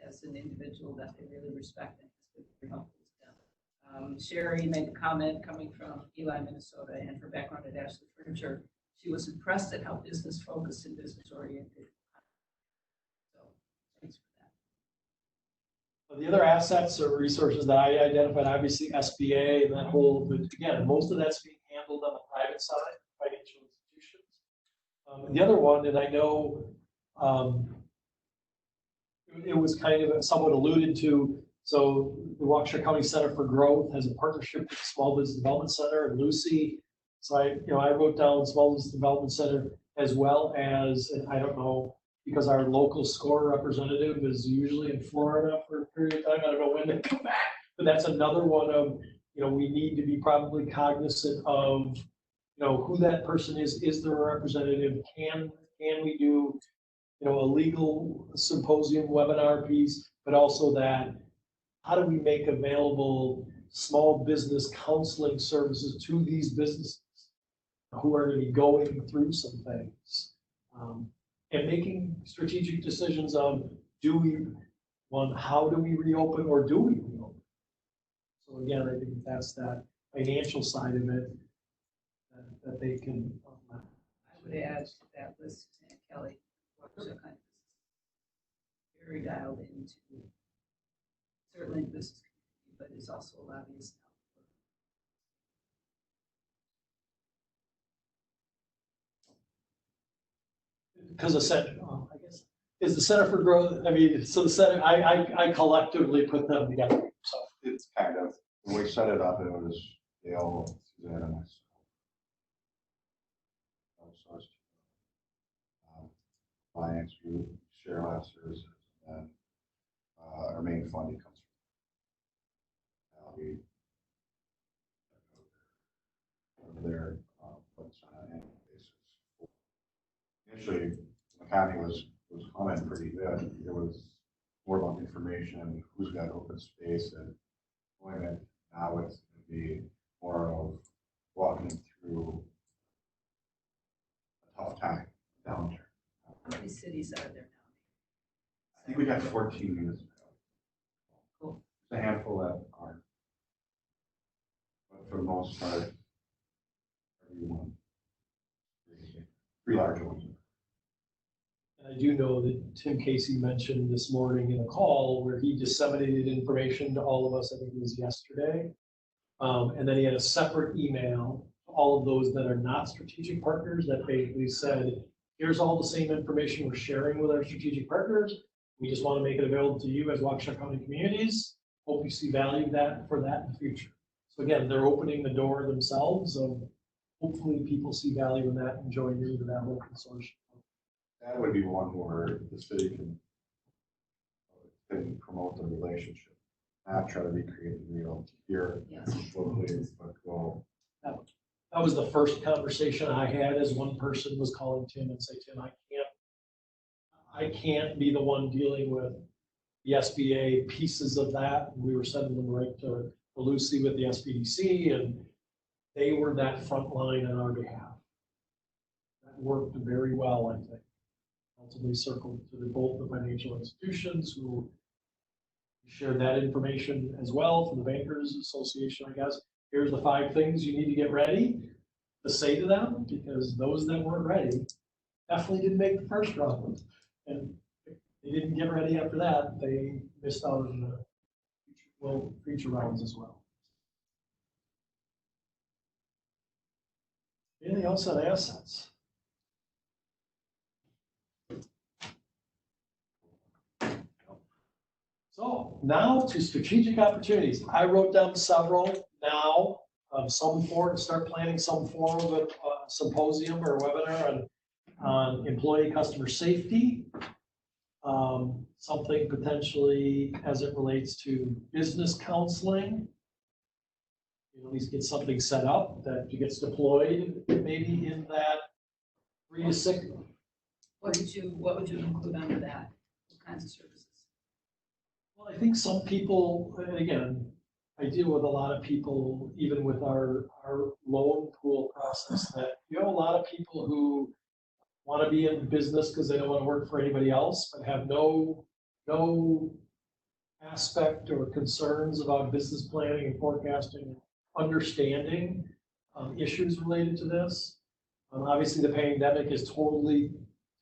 as an individual that they really respect and has been very helpful to them. Sherry made a comment coming from Eli, Minnesota, and her background at Ashley Furniture. She was impressed at how business focused and business oriented. So thanks for that. The other assets or resources that I identified, obviously SBA and that whole, but again, most of that's being handled on the private side, financial institutions. The other one, and I know it was kind of somewhat alluded to, so the Waukesha County Center for Growth has a partnership with the Small Business Development Center and Lucy. So I wrote down Small Business Development Center as well as, and I don't know, because our local SCORE representative is usually in Florida for a period of time. I don't know when they come back, but that's another one of, we need to be probably cognizant of, who that person is. Is there a representative? Can we do, a legal symposium webinar piece, but also that, how do we make available small business counseling services to these businesses who are going to be going through some things? And making strategic decisions of, how do we reopen or do we reopen? So again, I think that's that financial side of it that they can. I would add to that list, Kelly, very dialed into certainly the business community, but is also a lobbyist now. Because the center, I guess, is the Center for Growth. I mean, so the center, I collectively put them together. So It's kind of, when we set it up, it was Dale, Suzanne, and myself. Outsourced. Finance group, share lab services, and our main funding comes from their what's on an annual basis. Initially, the county was humming pretty good. It was more about information, who's got open space and employment. Now it's going to be more of walking through a tough time, downturn. How many cities are there now? I think we got 14 municipalities. Cool. There's a handful that aren't. But for the most part, everyone, three larger ones. and I do know that Tim Casey mentioned this morning in a call where he disseminated information to all of us, I think it was yesterday. And then he had a separate email to all of those that are not strategic partners that basically said, here's all the same information we're sharing with our strategic partners. We just want to make it available to you as Waukesha County communities. Hope you see value for that in the future. So again, they're opening the door themselves. Hopefully people see value in that and join into that whole consortium. That would be one where the city can promote the relationship, not try to recreate the wheel here locally, but go. That was the first conversation I had as one person was calling Tim and say, Tim, I can't be the one dealing with the SBA pieces of that. We were sending them right to Lucy with the SBDC, and they were that front line on our behalf. That worked very well, I think. Ultimately circled to both the financial institutions who shared that information as well for the Bankers Association, I guess. Here's the 5 things you need to get ready to say to them, because those that weren't ready definitely didn't make the first round. And if they didn't get ready after that, they missed out on the future rounds as well. Anything else on assets? So now to strategic opportunities. I wrote down several now, some form, start planning some form of a symposium or a webinar on employee customer safety. Something potentially as it relates to business counseling. At least get something set up that gets deployed maybe in that 3 to 6. What would you include under that? What kinds of services? Well, I think some people, again, I deal with a lot of people, even with our loan pool process, that a lot of people who want to be in business because they don't want to work for anybody else, but have no aspect or concerns about business planning and forecasting, understanding issues related to this. Obviously, the pandemic has totally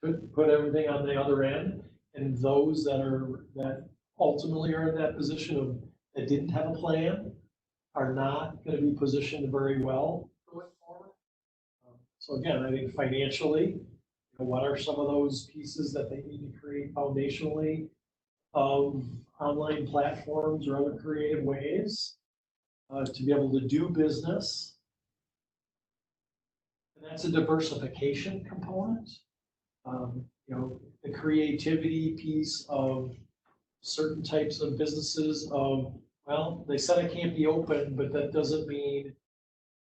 put everything on the other end, and those that ultimately are in that position of, that didn't have a plan, are not gonna be positioned very well going forward. So again, I think financially, you know, what are some of those pieces that they need to create foundationally of online platforms or other creative ways to be able to do business? And that's a diversification component. You know, the creativity piece of certain types of businesses of, well, they said I can't be open, but that doesn't mean,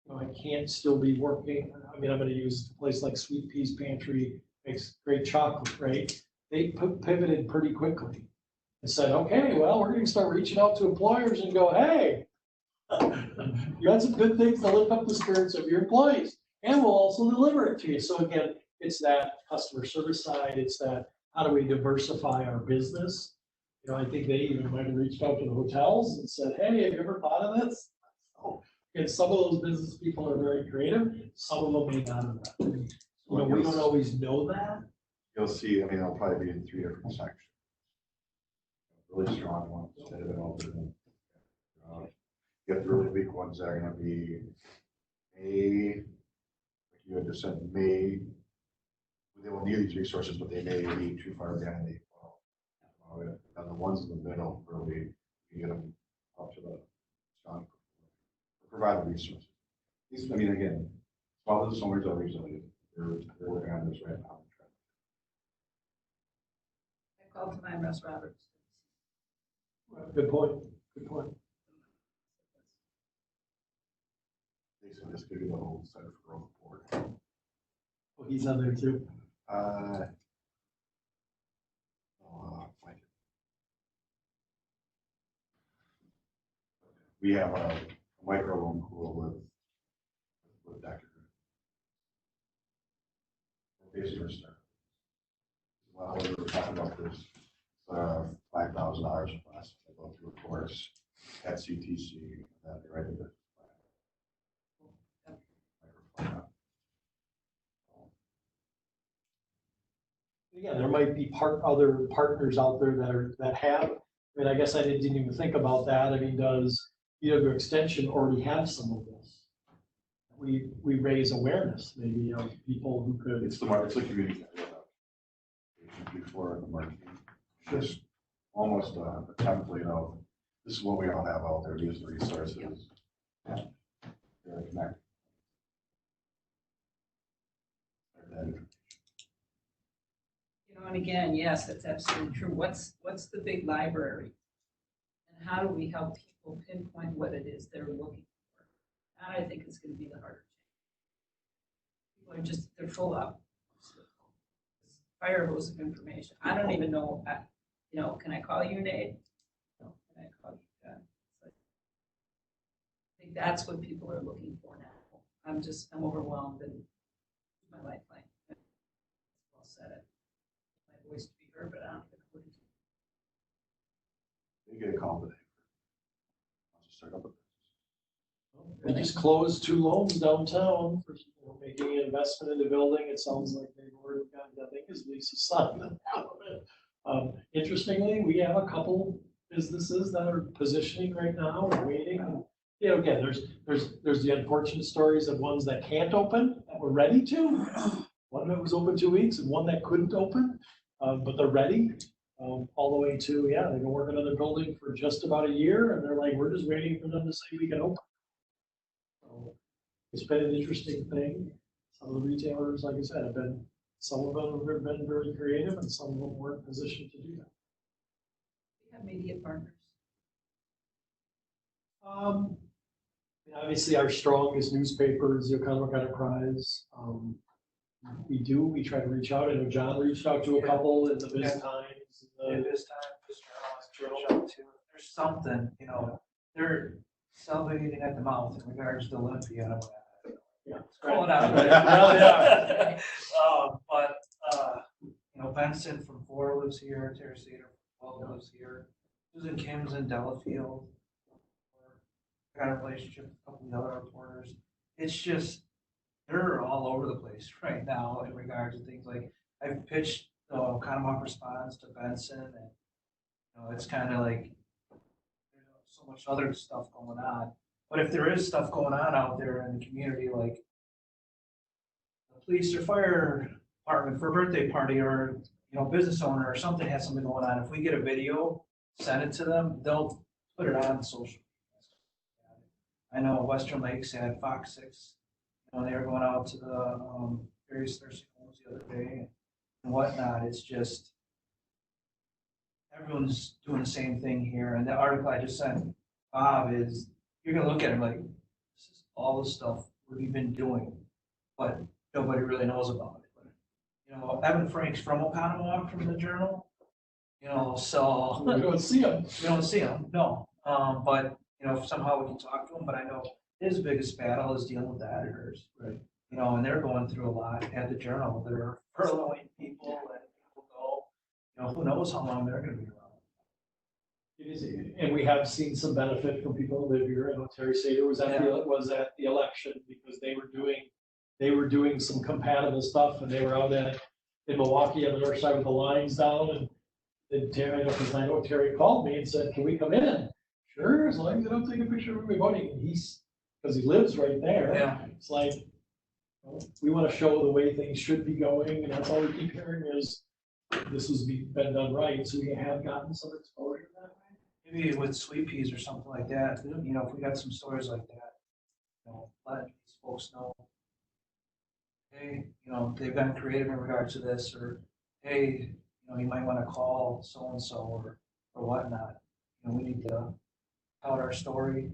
you know, I can't still be working. I mean, I'm gonna use a place like Sweet Peas Pantry, makes great chocolate, right? They pivoted pretty quickly and said, okay, well, we're gonna start reaching out to employers and go, hey, you got some good things to lift up the spirits of your employees, and we'll also deliver it to you. So again, it's that customer service side, it's that, how do we diversify our business? You know, I think they even might have reached out to the hotels and said, hey, have you ever thought of this? So, and some of those business people are very creative, some of them may not have. You know, we don't always know that. You'll see, I mean, it'll probably be in 3 different sections. Really strong ones that have been open. You have the really weak ones that are gonna be like you had just said, they will need these resources, but they may be too far behind the and the ones in the middle, really, you get them up to the strong, provide the resources. I mean, again, small business owners are resilient. They're working on this right now. I called to mind Russ Roberts. Good point, good point. They said this could be the whole Center for Growth Board. Oh, he's on there too. Find it. We have a micro loan pool with Dr. Basically, we're starting. Well, we were talking about this, $5,000 plus to go through a course at CTC, that they write a business plan. Yeah, there might be other partners out there that have, I mean, I guess I didn't even think about that. I mean, does EW Extension already have some of this? We raise awareness, maybe, of people who could. It's the community before the marketing. Just almost a template of, this is what we all have out there, use the resources. Yeah. They're connected. You know, and again, yes, that's absolutely true. What's the big library? And how do we help people pinpoint what it is they're looking for? That I think is going to be the harder thing. People are just, they're full up. Fire hose of information. I don't even know, you know, can I call you Nate? No, can I call you John? I think that's what people are looking for now. I'm overwhelmed and my lifeline. Well said it. My voice to be heard, but I don't think it would. You get a call today. I'll just start up a business. They just closed 2 loans downtown for, you know, making an investment in the building. It sounds like they've already got, I think his lease is signed out of it. Interestingly, we have a couple businesses that are positioning right now and waiting. You know, again, there's the unfortunate stories of ones that can't open, that were ready to. One that was open 2 weeks and one that couldn't open, but they're ready. All the way to, yeah, they've been working on their building for just about a year and they're like, we're just waiting for them to say we can open. So it's been an interesting thing. Some of the retailers, like I said, some of them have been very creative and some of them weren't positioned to do that. We have media partners. Obviously, our strongest newspaper is the Oconomowoc Enterprise. We try to reach out. I know John reached out to a couple in the Biz Times. This time, this journal, too. There's something, you know, they're salivating at the mouth in regards to Olympia. Yeah. Scrolling out. But, you know, Benson from 4 lives here, Terry Cedar from 12 lives here. Susan Kim's in Delafield. Got a relationship with a couple of the other reporters. It's just, they're all over the place right now in regards to things like, I've pitched Oconomowoc Response to Benson and You know, it's kind of like there's so much other stuff going on. But if there is stuff going on out there in the community, like the police or fire department for a birthday party, or, you know, business owner or something has something going on, if we get a video, send it to them, they'll put it on social. I know Western Lakes had Fox 6, you know, they were going out to the various nursing homes the other day and whatnot. It's just, everyone's doing the same thing here. And the article I just sent Bob is, you're gonna look at it like, this is all the stuff we've been doing, but nobody really knows about it. But, you know, Evan Frank's from Oconomowoc, from the Journal, you know, so. We don't see them. We don't see them, no. But, you know, somehow we can talk to them, but I know his biggest battle is dealing with the editors. Right. You know, and they're going through a lot at the Journal. They're furloughing people and people go, you know, who knows how long they're gonna be around. It is, and we have seen some benefit from people who live here. I know Terry Sater was at the election because they were doing some compatible stuff, and they were out in Milwaukee on the north side with the lines down, and then Terry, I know Terry called me and said, "Can we come in?" Sure, as long as I don't take a picture of everybody. And because he lives right there. Yeah. It's like, well, we want to show the way things should be going, and that's all we keep hearing is this has been done right. So we have gotten some exposure to that way. Maybe with sweet peas or something like that, you know, if we got some stories like that, you know, let these folks know, hey, you know, they've been creative in regards to this, or hey, you know, you might want to call so-and-so or whatnot. You know, we need to tell our story.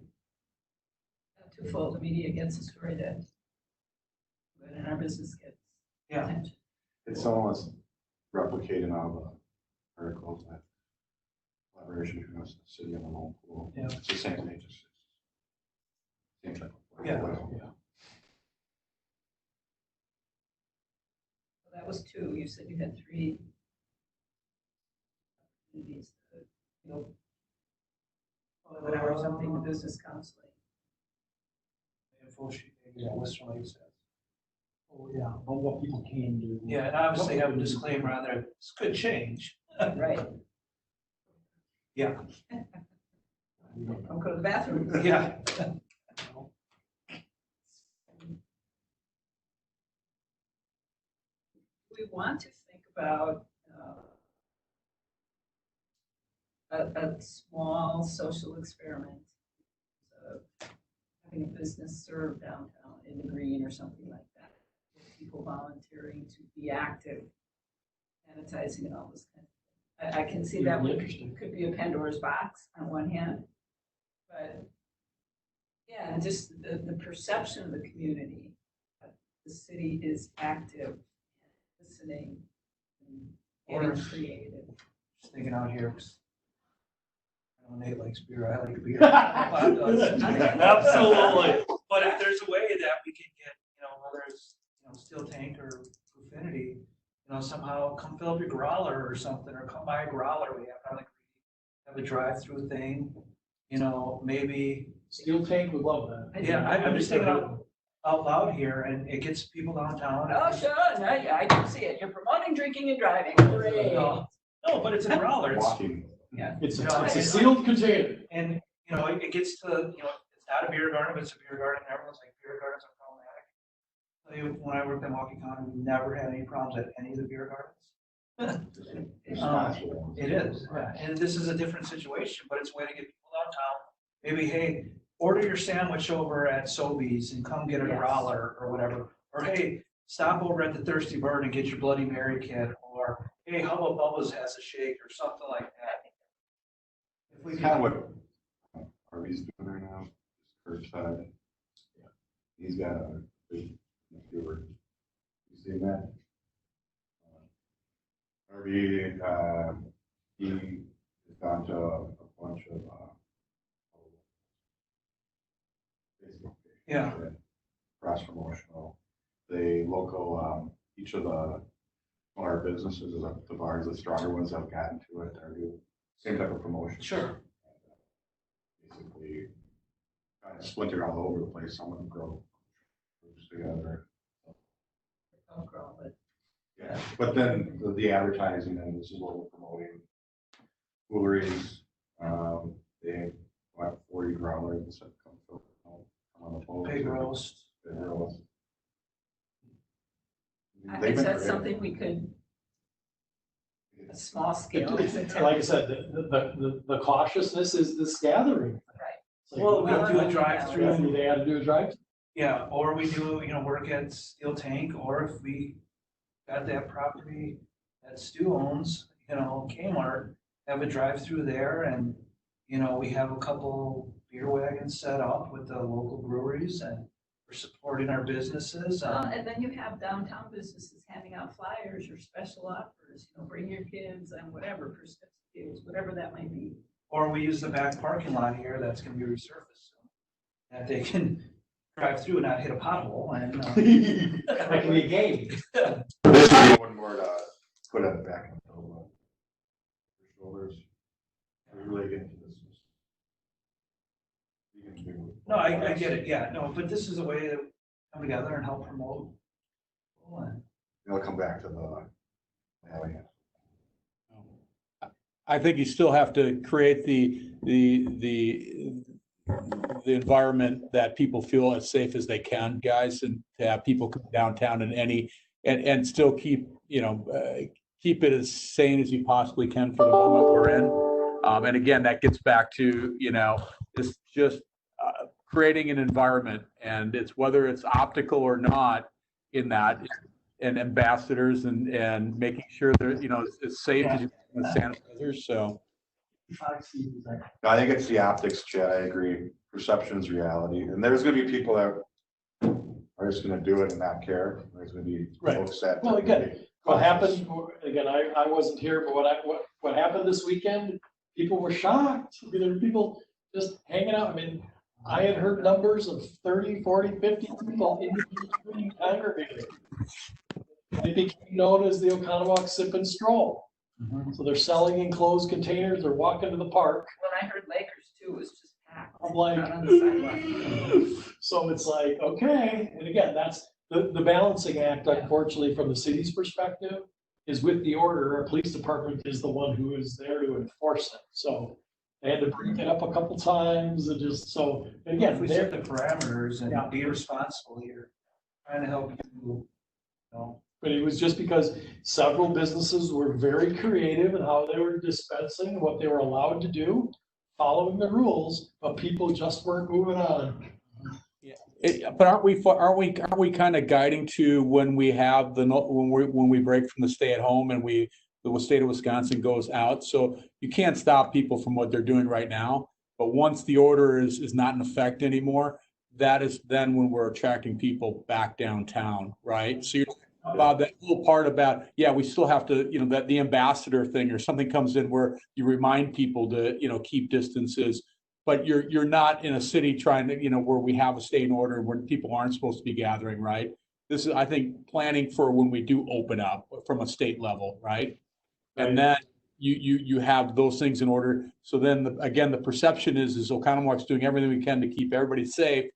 Twofold, the media gets a story that, but in our business gets Yeah. attention. It's almost replicating all the articles that collaboration between us, the city and the local. Yeah. It's the same thing, just same type of. Yeah. So that was two. You said you had three. Opportunities to, you know, whatever, something to business counseling. Info sheet, maybe that Western Lakes says. Oh, yeah, but what people can do. Yeah, and obviously have a disclaimer on there, this could change. Right. Yeah. Don't go to the bathroom. Yeah. We want to think about a small social experiment of having a business serve downtown in the green or something like that. With people volunteering to be active, sanitizing and all this kind of thing. I can see that could be a Pandora's box on one hand, but yeah, and just the perception of the community, that the city is active, listening, and getting Or- creative. Just thinking out here, 'cause I know Nate likes beer, I like beer. Bob does. Absolutely. But if there's a way that we can get, you know, whether it's, you know, Steel Tank or Profinity, you know, somehow come fill up your growler or something, or come buy a growler, we have a drive-through thing, you know, maybe. Steel Tank would love that. Yeah, I'm just thinking out loud here, and it gets people downtown. Oh, sure, I can see it. You're promoting drinking and driving. Hooray. No, but it's a growler, it's, Walking. It's Yeah. a sealed container. and, you know, it gets to, you know, it's not a beer garden, but it's a beer garden, everyone's like, beer gardens are problematic. Tell you, when I worked in Milwaukee County, we never had any problems at any of the beer gardens. Responsible. It is, yeah, and this is a different situation, but it's a way to get people downtown. Maybe, hey, order your sandwich over at Sobeys and come get a Yes. growler or whatever. Or hey, stop over at the Thirsty Bird and get your Bloody Mary kit. Or hey, how about Bubba's has a shake or something like that. If we It's can, kind of what Harvey's doing right now, curbside. He's got a big viewer. You see that? Harvey, he has gone to a bunch of Facebook pages. Yeah. Cross promotional. The local, each of our businesses, the bars, the stronger ones have gotten to it, are doing same type of promotion. sure, Basically, kind of splintered all over the place. Some of them grow groups together. Don't grow, but Yeah, but then the advertising, and this is what we're promoting. Fooleries, they have 40 growlers that come on the boat. Pig roast. Pig roast. I They've guess been that's creative. something we could, a small scale. Like I said, the cautiousness is this gathering. Right. It's like, Well, we well, do a do drive-through. they have to do a drive? Yeah, or we do, work at Steel Tank, or if we got that property that Stu owns, Kmart, have a drive-through there, and, we have a couple beer wagons set up with the local breweries, and we're supporting our businesses. And then you have downtown businesses handing out flyers or special offers, bring your kids and whatever, for six deals, whatever that might be. Or we use the back parking lot here that's gonna be resurfaced, so that they can drive through and not hit a pothole, and, That can be a game. This would be one more to put it back on your shoulders. Really get into this. You can do- no, I get it, yeah, no, but this is a way to come together and help promote. It'll come back to the. I think you still have to create the environment that people feel as safe as they can, guys, and to have people come downtown and still keep keep it as sane as you possibly can for the moment we're in. And again, that gets back to just creating an environment, and it's whether it's optical or not in that, and ambassadors and making sure they're as safe as you can with sanitizers. So No, I think it's the optics, Chad. I agree. Perception's reality, and there's going to be people that are just going to do it and not care. There's going to be folks that. Well, again, what happened? Again, I wasn't here, but what happened this weekend? People were shocked. I mean, there were people just hanging out. I mean, I had heard numbers of 30, 40, 50 people individually congregating. They became known as the Oconomowoc Sip and Stroll. So they're selling enclosed containers. They're walking to the park. When I heard Lakers too, it was just packed. I'm like, Out on the sidewalk. so it's like, okay. And again, that's the balancing act, unfortunately, from the city's perspective, is with the order. Our police department is the one who is there to enforce it. So they had to bring it up a couple times and just so, and If again, we they're, set the parameters Yeah. and be responsible here, trying to help you, but it was just because several businesses were very creative in how they were dispensing, what they were allowed to do, following the rules, but people just weren't moving on. but aren't we kind of guiding to when we have when we break from the stay at home and the state of Wisconsin goes out? So you can't stop people from what they're doing right now, but once the order is not in effect anymore, that is then when we're attracting people back downtown, right? So you're about that little part about, we still have to, that the ambassador thing or something comes in where you remind people to, keep distances, but you're not in a city trying to, where we have a state in order where people aren't supposed to be gathering, right? This is, I think, planning for when we do open up from a state level, right? And then you have those things in order. So then again, the perception is Oconomowoc's doing everything we can to keep everybody safe,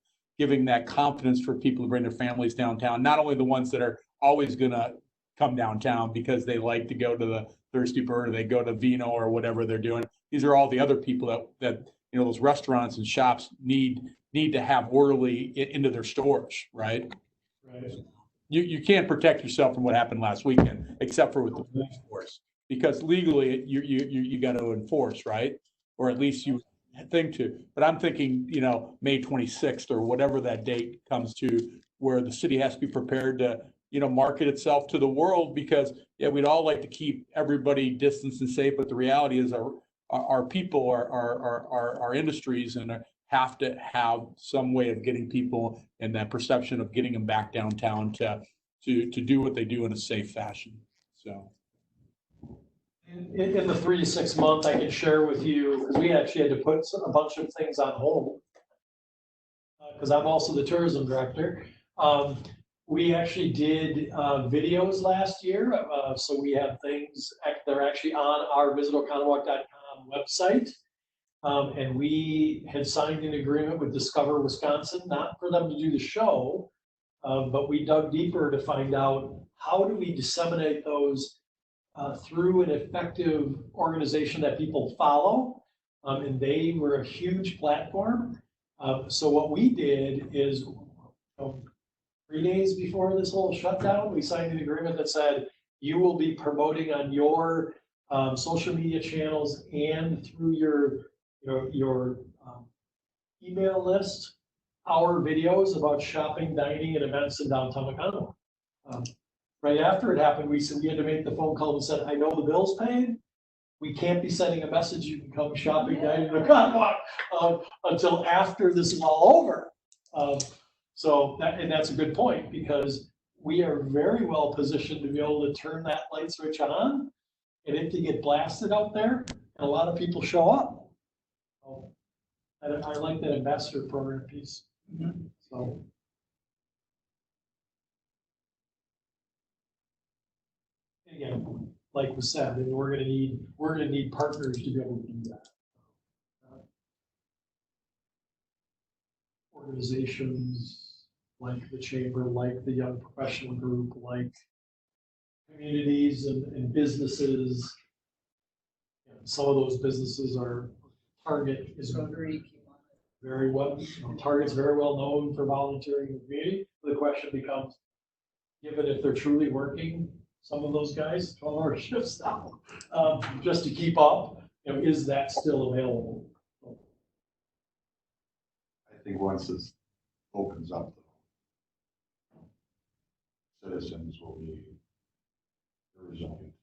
giving that confidence for people to bring their families downtown, not only the ones that are always going to come downtown because they like to go to the Thirsty Bird or they go to Vino or whatever they're doing. These are all the other people that those restaurants and shops need to have orderly into their stores, right? Right. You can't protect yourself from what happened last weekend, except for with the police force, because legally you got to enforce, right? Or at least you think to. But I'm thinking, May 26th or whatever that date comes to, where the city has to be prepared to market itself to the world, because we'd all like to keep everybody distanced and safe, but the reality is our people, our industries, and have to have some way of getting people and that perception of getting them back downtown to do what they do in a safe fashion. So In the 3 to 6 months, I can share with you, because we actually had to put a bunch of things on hold, because I'm also the tourism director. We actually did videos last year, so we have things, they're actually on our visitoconomowoc.com website. And we had signed an agreement with Discover Wisconsin, not for them to do the show, but we dug deeper to find out how do we disseminate those through an effective organization that people follow. And they were a huge platform. So what we did is, 3 days before this whole shutdown, we signed an agreement that said, you will be promoting on your social media channels and through your email list, our videos about shopping, dining, and events in downtown Oconomowoc. Right after it happened, we said we had to make the phone call and said, I know the bill's paid. We can't be sending a message, you can come shopping, dining in Oconomowoc until after this is all over. And that's a good point, because we are very well positioned to be able to turn that light switch on, and if they get blasted out there, and a lot of people show up. I like that ambassador program piece. So. Again, like was said, and we're gonna need partners to be able to do that. Organizations like the chamber, like the young professional group, like communities and businesses. Some of those businesses are Target is very well, Target's very well known for volunteering in the community. The question becomes, given if they're truly working, some of those guys 12-hour shifts now, just to keep up, is that still available? I think once this opens up, citizens will be resilient,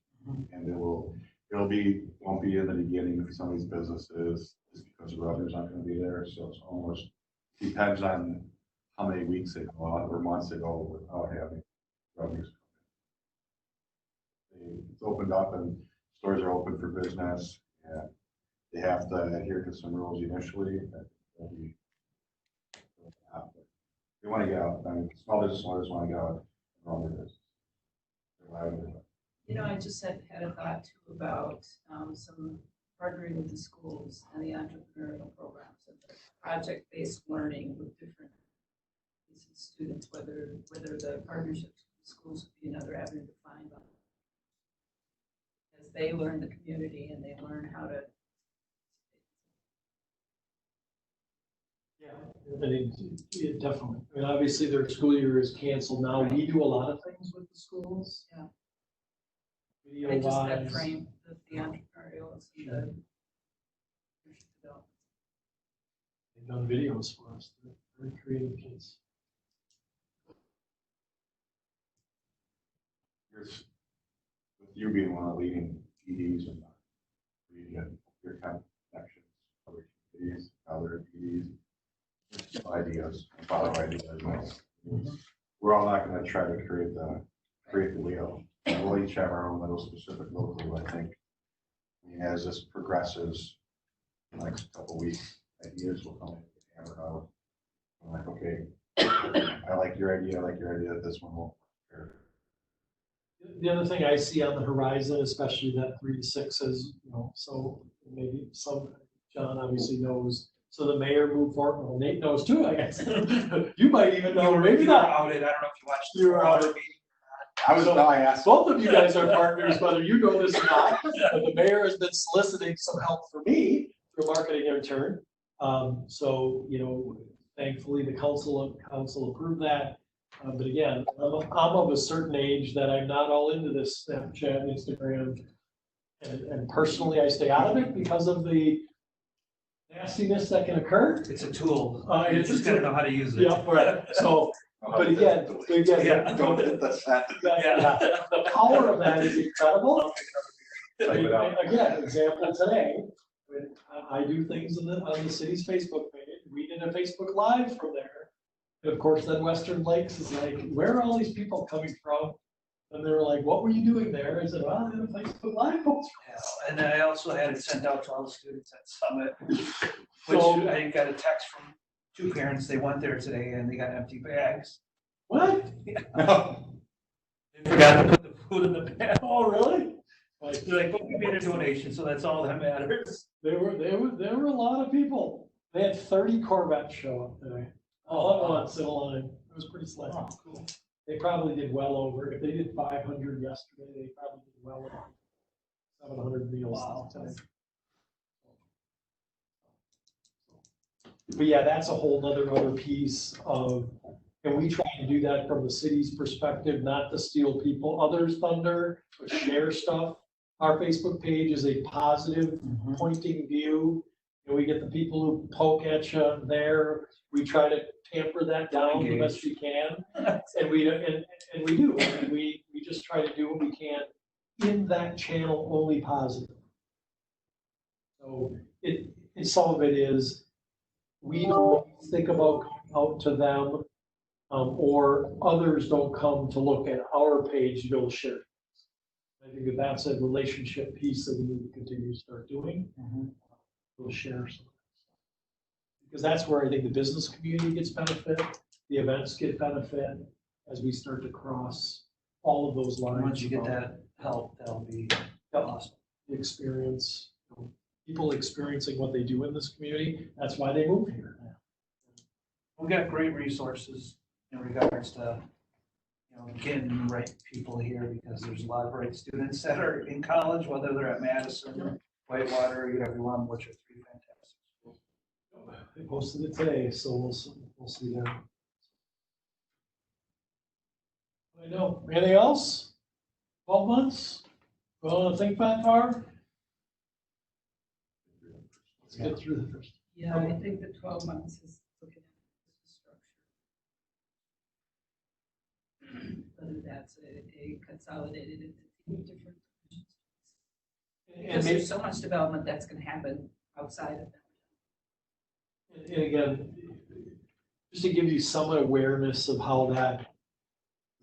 and won't be in the beginning of some of these businesses just because the revenue's not going to be there. So it's almost depends on how many weeks they go out or months they go without having revenues. It's opened up and stores are open for business, and they have to adhere to some rules initially. They want to get out. I mean, small business owners want to get out and run their business. I just had a thought too about some partnering with the schools and the entrepreneurial programs and the project-based learning with different students, whether the partnerships with schools would be another avenue to find them. As they learn the community and they learn how to. Yeah, definitely. I mean, obviously their school year is canceled now. Right. We do a lot of things with the schools. Yeah. Video just wise. that frame, the entrepreneurial and the They've done videos for us. They're very creative kids. With you being one of the leading PDs and your connections, other PDs, other PDs, ideas, follow ideas. We're all not going to try to create the wheel. We'll each have our own little specific local, I think. I mean, as this progresses, in the next couple of weeks, ideas will come in and hammer out. I'm like, okay, I like your idea, this one will. The other thing I see on the horizon, especially that 3 to 6 is, so maybe John obviously knows. So the mayor moved forward. Well, Nate knows too, I guess. You might even know, or maybe not. I don't know if you watched. You were out. I asked. Both of you guys are partners, whether you know this or not. But the mayor has been soliciting some help for me through a marketing intern. So, thankfully the council approved that. But again, I'm of a certain age that I'm not all into this Snapchat, Instagram, and personally I stay out of it because of the nastiness that can occur. It's a tool. You It's just gotta know how to use it. Yeah, right. So, but again, don't hit the set. The power of that is incredible. Again, example today, I do things on the city's Facebook page. We did a Facebook Live from there. And of course, then Western Lakes is like, where are all these people coming from? And they were like, what were you doing there? I said, well, I did a Facebook Live post. Yeah, and then I also had it sent out to all the students at Summit, which I got a text from 2 parents. They went there today and they got empty bags. What? Yeah. They forgot to put the food in the bag. Oh, really? They're like, but we made a donation, so that's all that matters. There were a lot of people. They had 30 Corvettes show up today. All at once in a line. It was pretty slick. Oh, cool. They probably did well over. If they did 500 yesterday, they probably did well over. 700 meals. Wow. But yeah, that's a whole other piece of, and we try to do that from the city's perspective, not to steal others' thunder, but share stuff. Our Facebook page is a positive pointing view, and we get the people who poke at you there. We try to tamper that down the best we can, and we do. I mean, we just try to do what we can in that channel, only positive. So some of it is, we don't think about going out to them, or others don't come to look at our page to go share. I think that's a relationship piece that we need to continue to start doing. We'll share some. Because that's where I think the business community gets benefit, the events get benefit, as we start to cross all of those lines. Once you get that help, that'll be awesome. The experience, people experiencing what they do in this community, that's why they move here. We've got great resources in regards to, getting the right people here, because there's a lot of great students that are in college, whether they're at Madison, Whitewater, either one, which are three fantastic schools. They posted it today, so we'll see there. I know. Anything else? 12 months? Well, think that far? Let's get through the first. Yeah, I think the 12 months is looking at the structure. Whether that's a consolidated into different divisions. Because there's so much development that's going to happen outside of that. And again, just to give you some awareness of how that,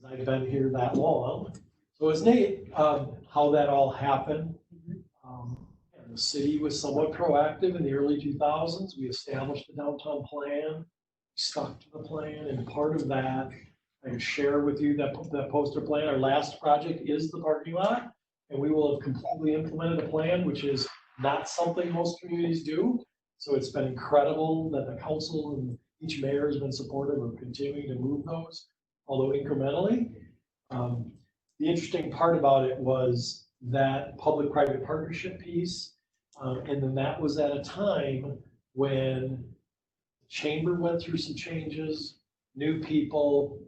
I've been here that long. So it's neat how that all happened. And the city was somewhat proactive in the early 2000s. We established the downtown plan, we stuck to the plan, and part of that, I can share with you that poster plan. Our last project is the parking lot, and we will have completely implemented a plan, which is not something most communities do. So it's been incredible that the council and each mayor has been supportive of continuing to move those, although incrementally. The interesting part about it was that public-private partnership piece, and then that was at a time when the chamber went through some changes, new people,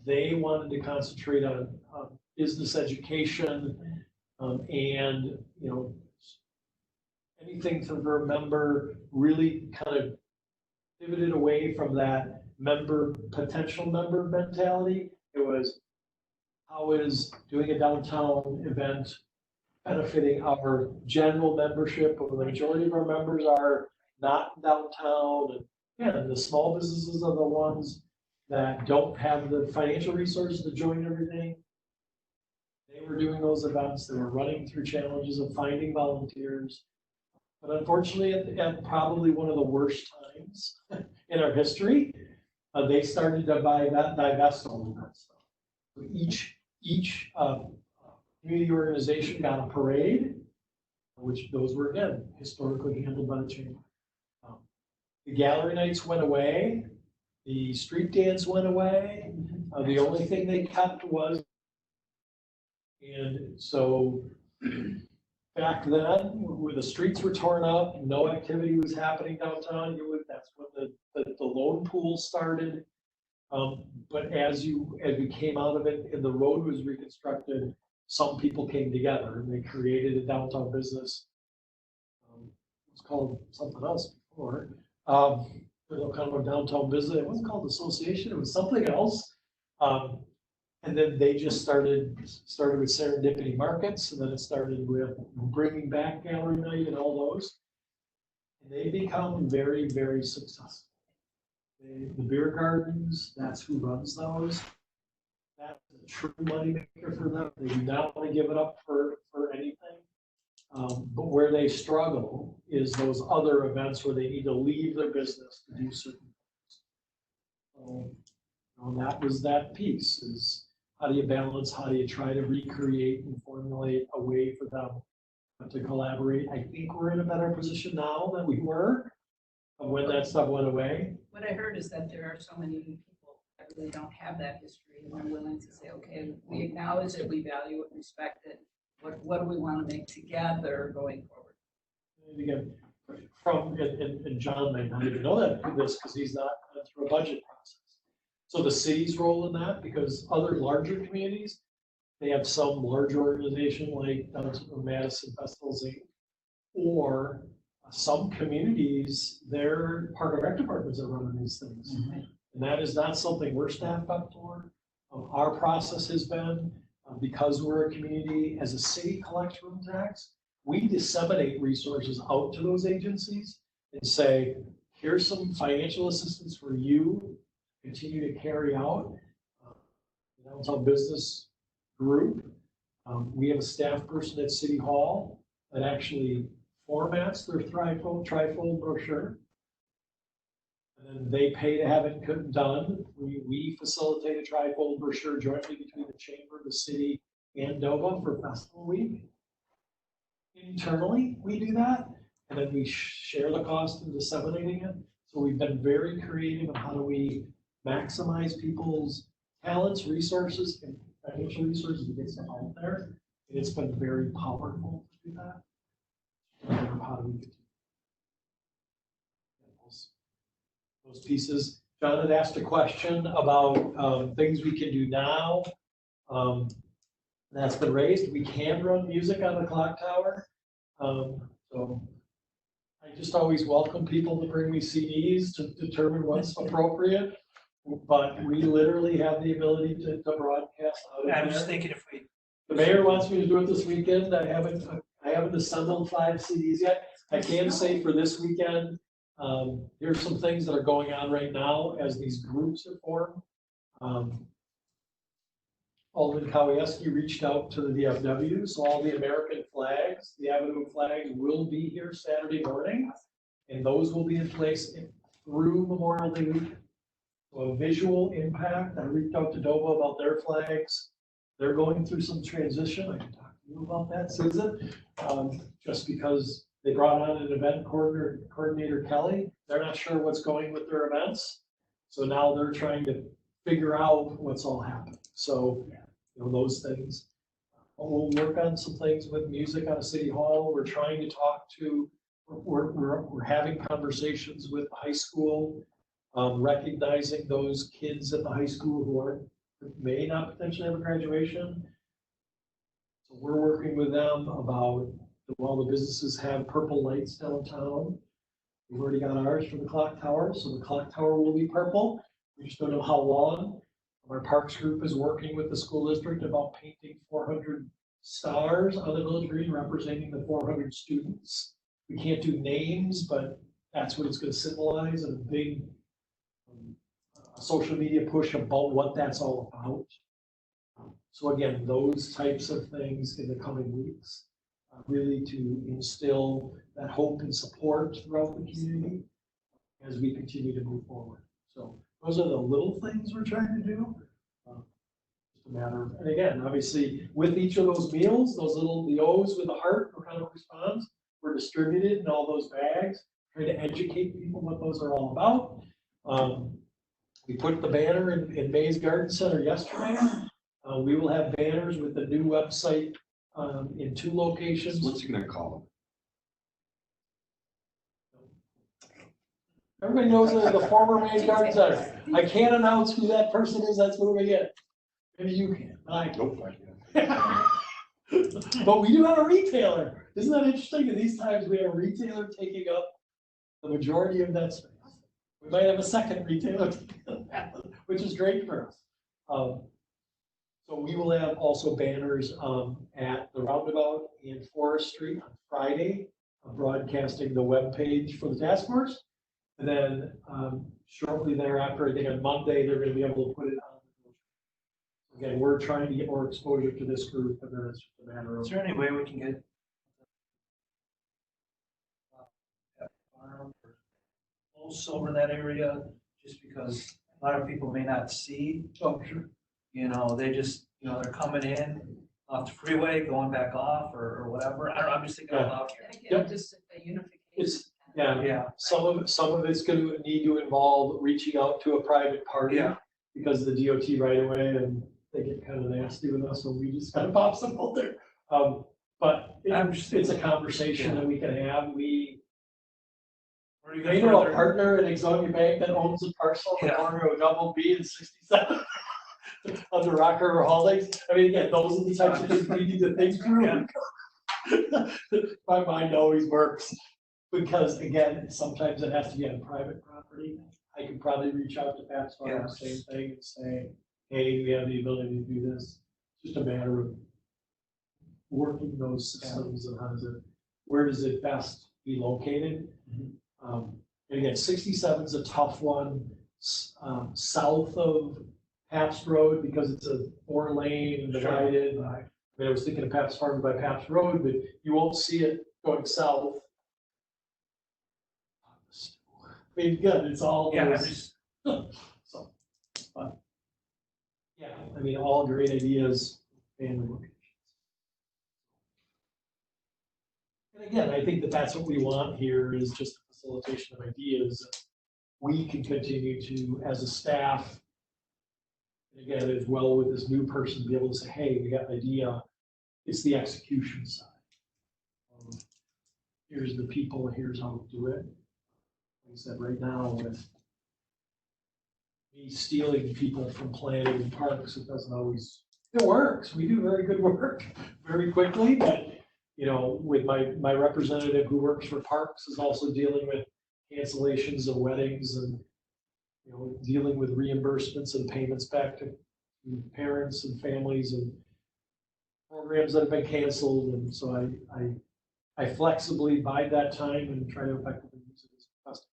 they wanted to concentrate on business education, and anything to remember really kind of pivoted away from that potential member mentality. It was, how is doing a downtown event benefiting our general membership, where the majority of our members are not downtown, and the small businesses are the ones that don't have the financial resources to join everything. They were doing those events, they were running through challenges of finding volunteers. But unfortunately, at probably one of the worst times in our history, they started to divest all of that stuff. So each community organization got a parade, which those were, again, historically handled by the chamber. The gallery nights went away, the street dance went away. The only thing they kept was, and so back then, where the streets were torn up, no activity was happening downtown, that's when the loan pool started. But as we came out of it and the road was reconstructed, some people came together and they created a downtown business. It was called something else before. Kind of a downtown business. It wasn't called association, it was something else. And then they just started with serendipity markets, and then it started with bringing back gallery night and all those. And they become very, very successful. The beer gardens, that's who runs those. That's a true moneymaker for them. They do not want to give it up for anything. But where they struggle is those other events where they need to leave their business to do certain things. So, that was that piece, is how do you balance, how do you try to recreate and formulate a way for them to collaborate. I think we're in a better position now than we were when that stuff went away. What I heard is that there are so many people that really don't have that history, and they're willing to say, okay, we acknowledge it, we value it, respect it, What do we want to make together going forward? And again, and John may not even know that through this because he's not gone through a budget process. So the city's role in that, because other larger communities, they have some large organization like Madison Festivals Inc. Or some communities, their park and rec departments are running these things. And that is not something we're staffed up for. Our process has been, because we're a community, as a city collects room tax, we disseminate resources out to those agencies and say, here's some financial assistance for you, continue to carry out. The downtown business group, we have a staff person at City Hall that actually formats their trifold brochure. And then they pay to have it done. We facilitate a trifold brochure jointly between the chamber, the city, and NOVA for Festival Week. Internally, we do that, and then we share the cost in disseminating it. So we've been very creative on how do we maximize people's talents, resources, and financial resources to get stuff out there. And it's been very powerful to do that. How do we continue? Those pieces. John had asked a question about things we can do now. That's been raised. We can run music on the clock tower. So I just always welcome people to bring me CDs to determine what's appropriate. But we literally have the ability to broadcast out of I'm there. just thinking if we, The mayor wants me to do it this weekend. I haven't assembled 5 CDs yet. I can say for this weekend, here's some things that are going on right now as these groups are formed. Alderman Kowalski reached out to the DFW, so all the American flags, the Avenue flags will be here Saturday morning, and those will be in place through Memorial Day week. So a visual impact. I reached out to Doba about their flags. They're going through some transition. I can talk to you about that, Susan. Just because they brought on an event coordinator, Kelly. They're not sure what's going with their events. So now they're trying to figure out what's all happening. So, those things. We'll work on some things with music out of City Hall. We're trying to talk to, we're having conversations with high school, recognizing those kids at the high school who may not potentially have a graduation. So we're working with them about, while the businesses have purple lights downtown, we've already got ours for the clock tower, so the clock tower will be purple. We just don't know how long. Our parks group is working with the school district about painting 400 stars on the village green representing the 400 students. We can't do names, but that's what it's going to symbolize, and a big social media push about what that's all about. So again, those types of things in the coming weeks, really to instill that hope and support throughout the community as we continue to move forward. So those are the little things we're trying to do. Just a matter of, and again, obviously, with each of those meals, those little the O's with the heart for kind of response were distributed in all those bags, trying to educate people what those are all about. We put the banner in Mays Garden Center yesterday. We will have banners with the new website in 2 locations. What's he gonna call Everybody knows the former Mays Garden Center. I can't announce who that person is that's moving in. Maybe you can. I them? Nope. But we do have a retailer. Isn't that interesting? In these times, we have a retailer taking up the majority of that space. We might have a second retailer, which is great for us. So we will have also banners at the roundabout in Forest Street on Friday, broadcasting the webpage for the task force. And then shortly thereafter, I think on Monday, they're going to be able to put it on. Again, we're trying to get more exposure to this group, and then it's just a matter of. is there any way we can get posts over that area, just because a lot of people may not see? Oh, sure. They just, they're coming in off the freeway, going back off or whatever. I don't know, I'm just thinking about here. And Yep. again, just a unification. Yeah, some of it's going to need to involve reaching out to a private party. Yeah. Because the DOT right away, and they get kind of nasty with us, so we just kind of pop some out there. But I'm just it's a conversation that we can have. Or you They go know a further. partner at Exonia Bank that owns a parcel in the Yeah. corner of Double B and 67 under Rock River Holdings. I mean, again, those are the types of things we need to think through. My mind always works, because again, sometimes it has to be on private property. I could probably reach out to Pat's Farm, same thing, and say, hey, we have the ability to do this. Just a matter of working those systems and where does it best be located? And again, 67 is a tough one, south of Pabst Road, because it's a 4-lane divided. I mean, I was thinking of Pabst Farm by Pabst Road, but you won't see it going south. I mean, again, it's all Yeah, those, so, but, yeah, I mean, all great ideas and locations. And again, I think that that's what we want here, is just a facilitation of ideas. We can continue to, as a staff, and again, as well with this new person, be able to say, hey, we got an idea. It's the execution side. Here's the people, here's how we do it. Like I said, right now, with me stealing people from planning parks, it doesn't always, it works. We do very good work very quickly, but you know, with my representative who works for parks is also dealing with cancellations of weddings and, you know, dealing with reimbursements and payments back to parents and families and programs that have been canceled. And so I flexibly bide that time and try to effectively use it as best.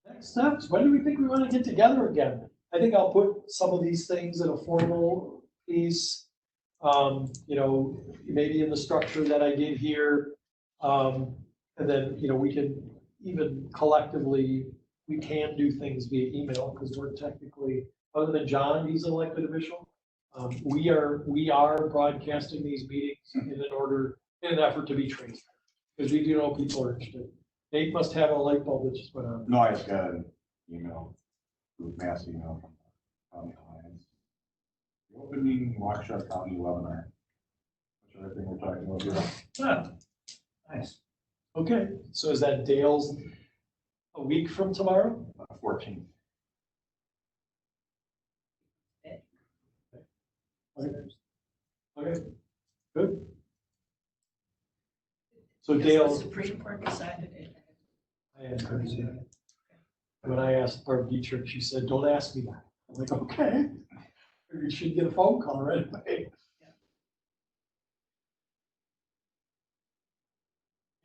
Next steps, when do we think we want to get together again? I think I'll put some of these things in a formal piece. You know, maybe in the structure that I did here. And then, you know, we can even collectively, we can do things via email, because we're technically, other than John, he's an elected official. We are broadcasting these meetings in an effort to be transparent, because we do know people are interested. Nate must have a light bulb that just went on. No, I just got an email, mass email from County Alliance. The opening Waukesha County webinar, which I think we're talking about here. Huh. Nice. Okay, so is that Dale's a week from tomorrow? 14th. Okay, good. So Has Dale. the Supreme Court decided it? I had heard that. When I asked Barb Dietrich, she said, don't ask me that. I'm like, okay. You should get a phone call right away.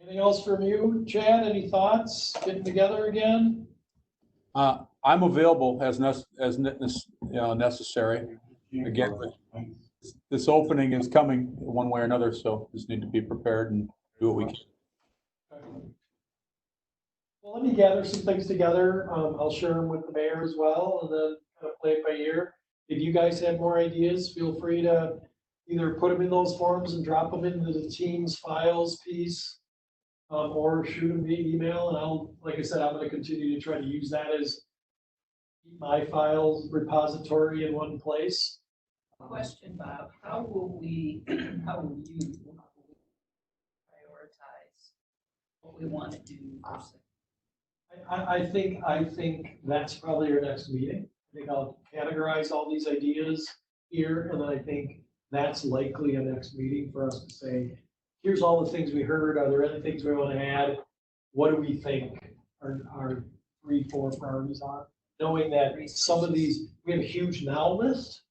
Anything else from you, Chad? Any thoughts? Getting together again? I'm available as necessary. Again, this opening is coming one way or another, so just need to be prepared and do what we can. Well, let me gather some things together. I'll share them with the mayor as well, and then kind of play it by ear. If you guys have more ideas, feel free to either put them in those forms and drop them into the team's files piece, or shoot them via email. And I'll, like I said, I'm going to continue to try to use that as my files repository in one place. Question, Bob, how will you prioritize what we want to do versus? I think that's probably our next meeting. I think I'll categorize all these ideas here, and then I think that's likely a next meeting for us to say, here's all the things we heard. Are there any things we want to add? What do we think our 3-4 priorities are? Knowing that some of these, we have a huge now list,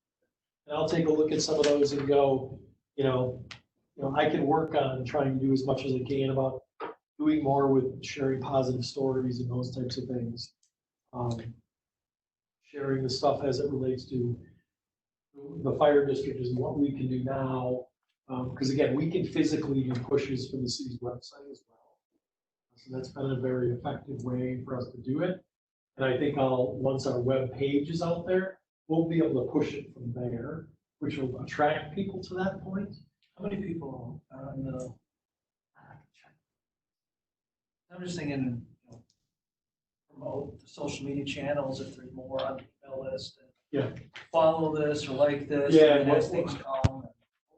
and I'll take a look at some of those and go, you know, I can work on trying to do as much as I can about doing more with sharing positive stories and those types of things. Sharing the stuff as it relates to the fire district is what we can do now. Because again, we can physically do pushes from the city's website as well. So that's been a very effective way for us to do it. And I think once our web page is out there, we'll be able to push it from there, which will attract people to that point. How many people are on the? I'm just thinking, promote the social media channels if there's more on the email list. And Yeah. follow this or like this. Yeah, And as things come.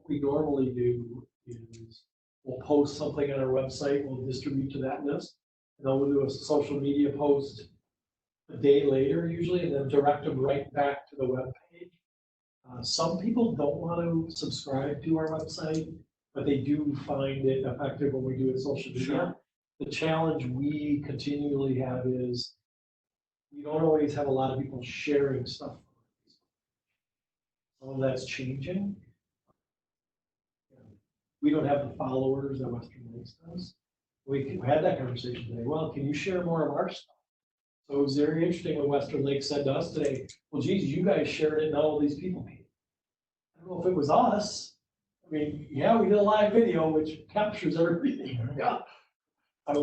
we normally do is we'll post something on our website, we'll distribute to that list. And then we'll do a social media post a day later usually, and then direct them right back to the webpage. Some people don't want to subscribe to our website, but they do find it effective when we do it social media. Sure. The challenge we continually have is we don't always have a lot of people sharing stuff. Some of that's changing. We don't have the followers that Western Lakes does. We had that conversation today. Well, can you share more of our stuff? So it was very interesting when Western Lakes said to us today, well, geez, you guys shared it and all these people paid. I don't know if it was us. I mean, yeah, we did a live video, which captures everything. Yeah.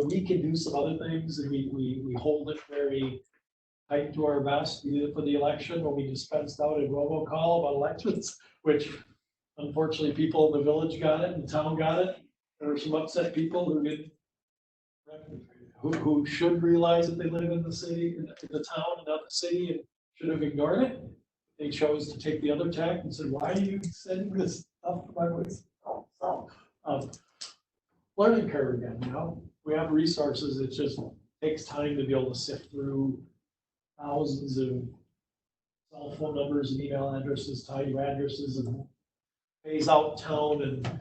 We can do some other things, and we hold it very tight to our vest. We did it for the election when we dispensed out a robocall about elections, which unfortunately people in the village got it and the town got it. There were some upset people who didn't, who should realize that they live in the city, in the town and not the city, and should have ignored it. They chose to take the other tack and said, why are you sending this stuff to my voice? So, learning curve again, you know? We have resources, it just takes time to be able to sift through thousands of cell phone numbers and email addresses, tie to addresses, and phase out town and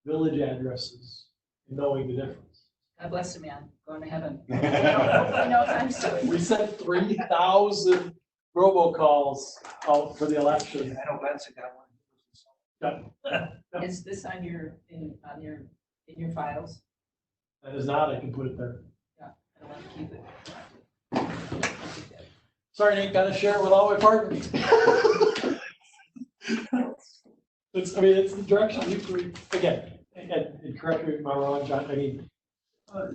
village addresses, and knowing the difference. God bless him, man, going to heaven. Hopefully no time soon. We sent 3,000 robocalls out for the election. I know Benson got one. Is this on your, in your files? That is not, I can put it there. Yeah, I don't want to keep it. Sorry, Nate, gotta share it with all my partners. It's, I mean, it's the direction we, again, and correct me if I'm wrong, John, I mean,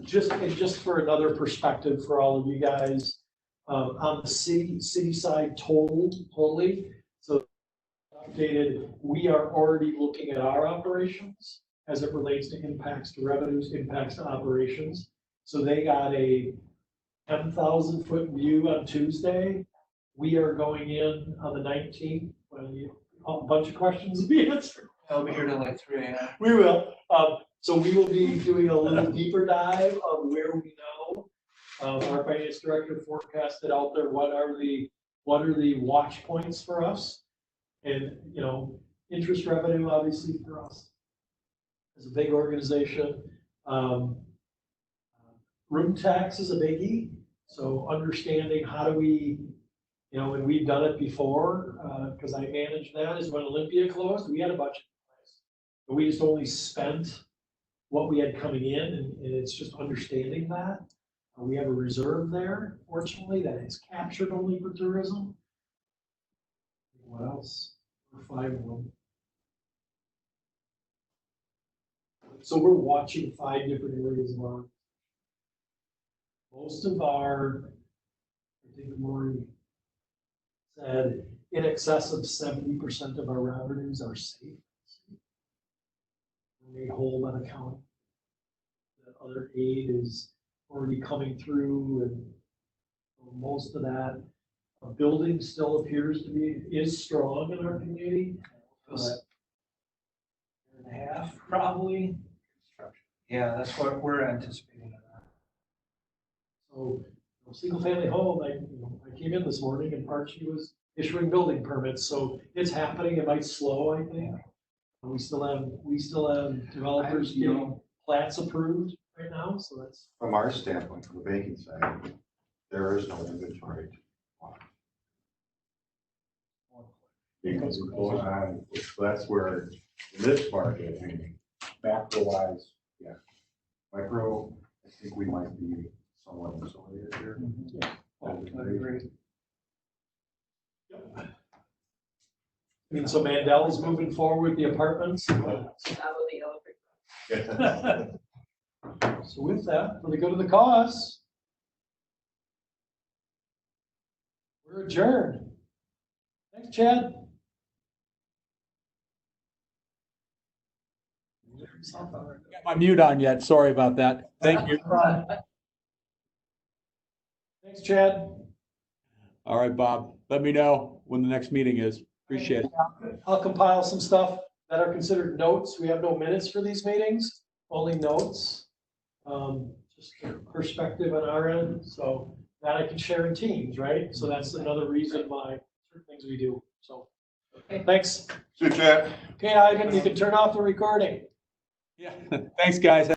just for another perspective for all of you guys, on the city side totally, so updated, we are already looking at our operations as it relates to impacts to revenues, impacts to operations. So they got a 10,000-foot view on Tuesday. We are going in on the 19th, when a bunch of questions to be answered. I'll be here till like 3 a.m. We will. So we will be doing a little deeper dive of where we know. Our finance director forecasted out there what are the watch points for us, and you know, interest revenue obviously for us as a big organization. Room tax is a biggie. So understanding how do we, you know, and we've done it before, because I managed that, is when Olympia closed, we had a budget in place. But we just only spent what we had coming in, and it's just understanding that. We have a reserve there, fortunately, that is captured only for tourism. What else? We're 5 of them. So we're watching 5 different areas of our. Most of our, I think Lori said, in excess of 70% of our revenues are safe. We hold on account. The other aid is already coming through, and most of that building still appears to be, is strong in our community. Year and a half, probably. Yeah, that's what we're anticipating. So, single family home, I came in this morning and Archie was issuing building permits, so it's happening. It might slow, I think. We still have developers getting plats approved right now, so that's. From our standpoint, from the banking side, there is no inventory. Because it goes on, that's where, in this market, I mean, macro wise, yeah. Micro, I think we might be somewhat insulated here. Yeah. I agree. Yep. I mean, so Mandel's moving forward with the apartments. Follow the elevator. So with that, for the good of the cause, we're adjourned. Thanks, Chad. Got my mute on yet. Sorry about that. Thank you. Thanks, Chad. All right, Bob. Let me know when the next meeting is. Appreciate it. I'll compile some stuff. that are considered notes. We have no minutes for these meetings, only notes. Just a perspective on our end, so that I can share in teams, right? So that's another reason why certain things we do, so. Thanks. See you, Chad. Okay, Ivan, you can turn off the recording. Yeah, thanks, guys.